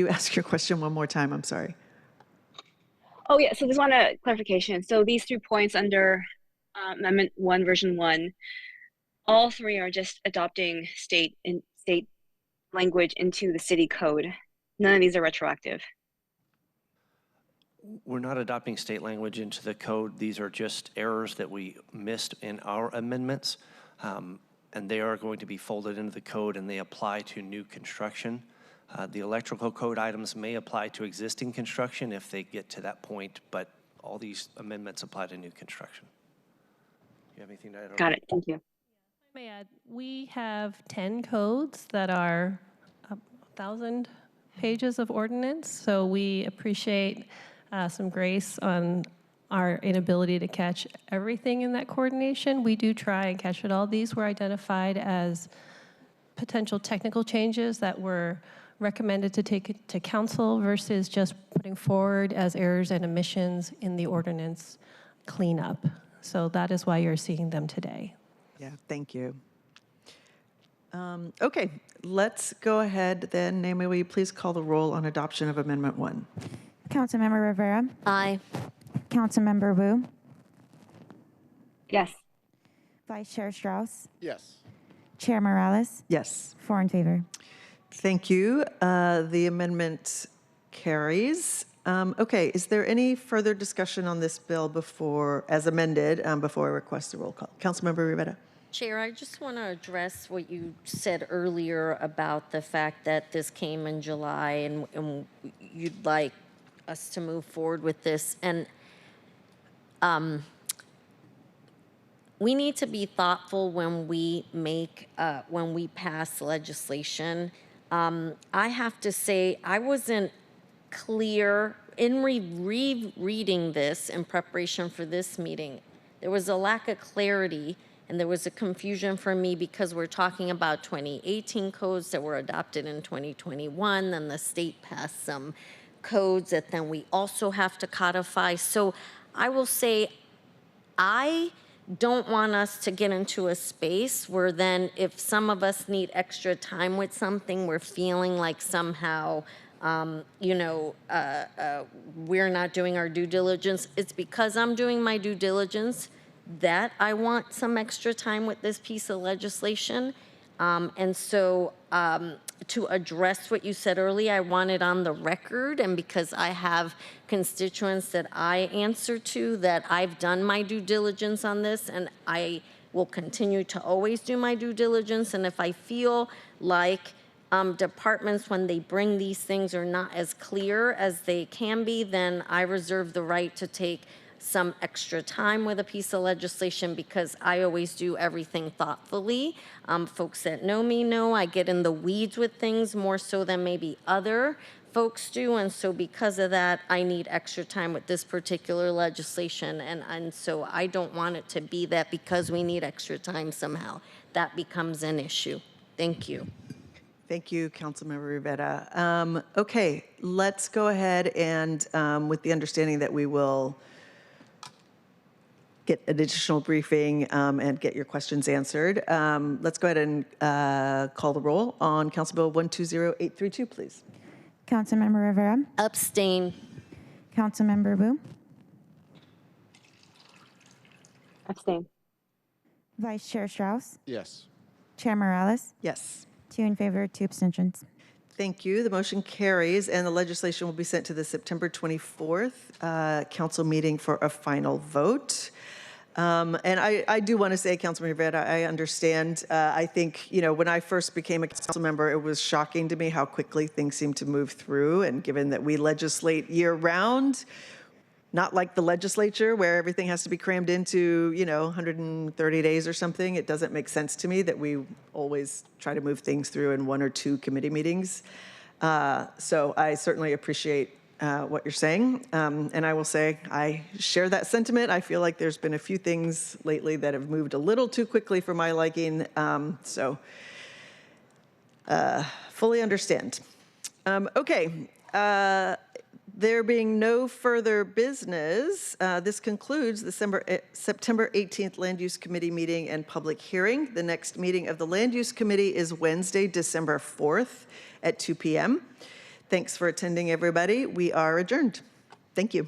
ask your question one more time? I'm sorry. Oh yeah, so just want a clarification. So these 3 points under Amendment 1, version 1, all 3 are just adopting state language into the city code. None of these are retroactive. We're not adopting state language into the code. These are just errors that we missed in our amendments, and they are going to be folded into the code, and they apply to new construction. The electrical code items may apply to existing construction if they get to that point, but all these amendments apply to new construction. You have anything to add? Got it. Thank you. I may add, we have 10 codes that are 1,000 pages of ordinance, so we appreciate some grace on our inability to catch everything in that coordination. We do try and catch it all. These were identified as potential technical changes that were recommended to take it to council versus just putting forward as errors and omissions in the ordinance cleanup. So that is why you're seeing them today. Yeah, thank you. Okay, let's go ahead then. Naomi, will you please call the roll on adoption of Amendment 1? Councilmember Rivera? Aye. Councilmember Wu? Yes. Vice Chair Strauss? Yes. Chair Morales? Yes. 4 in favor. Thank you. The amendment carries. Okay, is there any further discussion on this bill before, as amended, before I request a roll call? Councilmember Rivera. Chair, I just want to address what you said earlier about the fact that this came in July and you'd like us to move forward with this. And we need to be thoughtful when we pass legislation. I have to say, I wasn't clear in rereading this in preparation for this meeting. There was a lack of clarity and there was a confusion for me because we're talking about 2018 codes that were adopted in 2021, then the state passed some codes that then we also have to codify. So I will say, I don't want us to get into a space where then if some of us need extra time with something, we're feeling like somehow, we're not doing our due diligence. It's because I'm doing my due diligence that I want some extra time with this piece of legislation. To address what you said earlier, I want it on the record, and because I have constituents that I answer to, that I've done my due diligence on this, and I will continue to always do my due diligence. And if I feel like departments, when they bring these things, are not as clear as they can be, then I reserve the right to take some extra time with a piece of legislation because I always do everything thoughtfully. Folks that know me know I get in the weeds with things more so than maybe other folks do, and so because of that, I need extra time with this particular legislation, and so I don't want it to be that because we need extra time somehow, that becomes an issue. Thank you. Thank you, Councilmember Rivera. Okay, let's go ahead and with the understanding that we will get an additional briefing and get your questions answered. Let's go ahead and call the roll on Council Bill 120832, please. Councilmember Rivera? Abstain. Councilmember Wu? Abstain. Vice Chair Strauss? Yes. Chair Morales? Yes. 2 in favor, 2 abstentions. Thank you. The motion carries, and the legislation will be sent to the September 24th council meeting for a final vote. And I do want to say, Councilman Rivera, I understand. I think, when I first became a council member, it was shocking to me how quickly things seem to move through. And given that we legislate year round, not like the legislature where everything has to be crammed into, 130 days or something, it doesn't make sense to me that we always try to move things through in 1 or 2 committee meetings. So I certainly appreciate what you're saying. And I will say I share that sentiment. I feel like there's been a few things lately that have moved a little too quickly for my liking. Fully understand. Okay. There being no further business, this concludes the September 18th Land Use Committee meeting and public hearing. The next meeting of the Land Use Committee is Wednesday, December 4th at 2 p.m. Thanks for attending, everybody. We are adjourned. Thank you.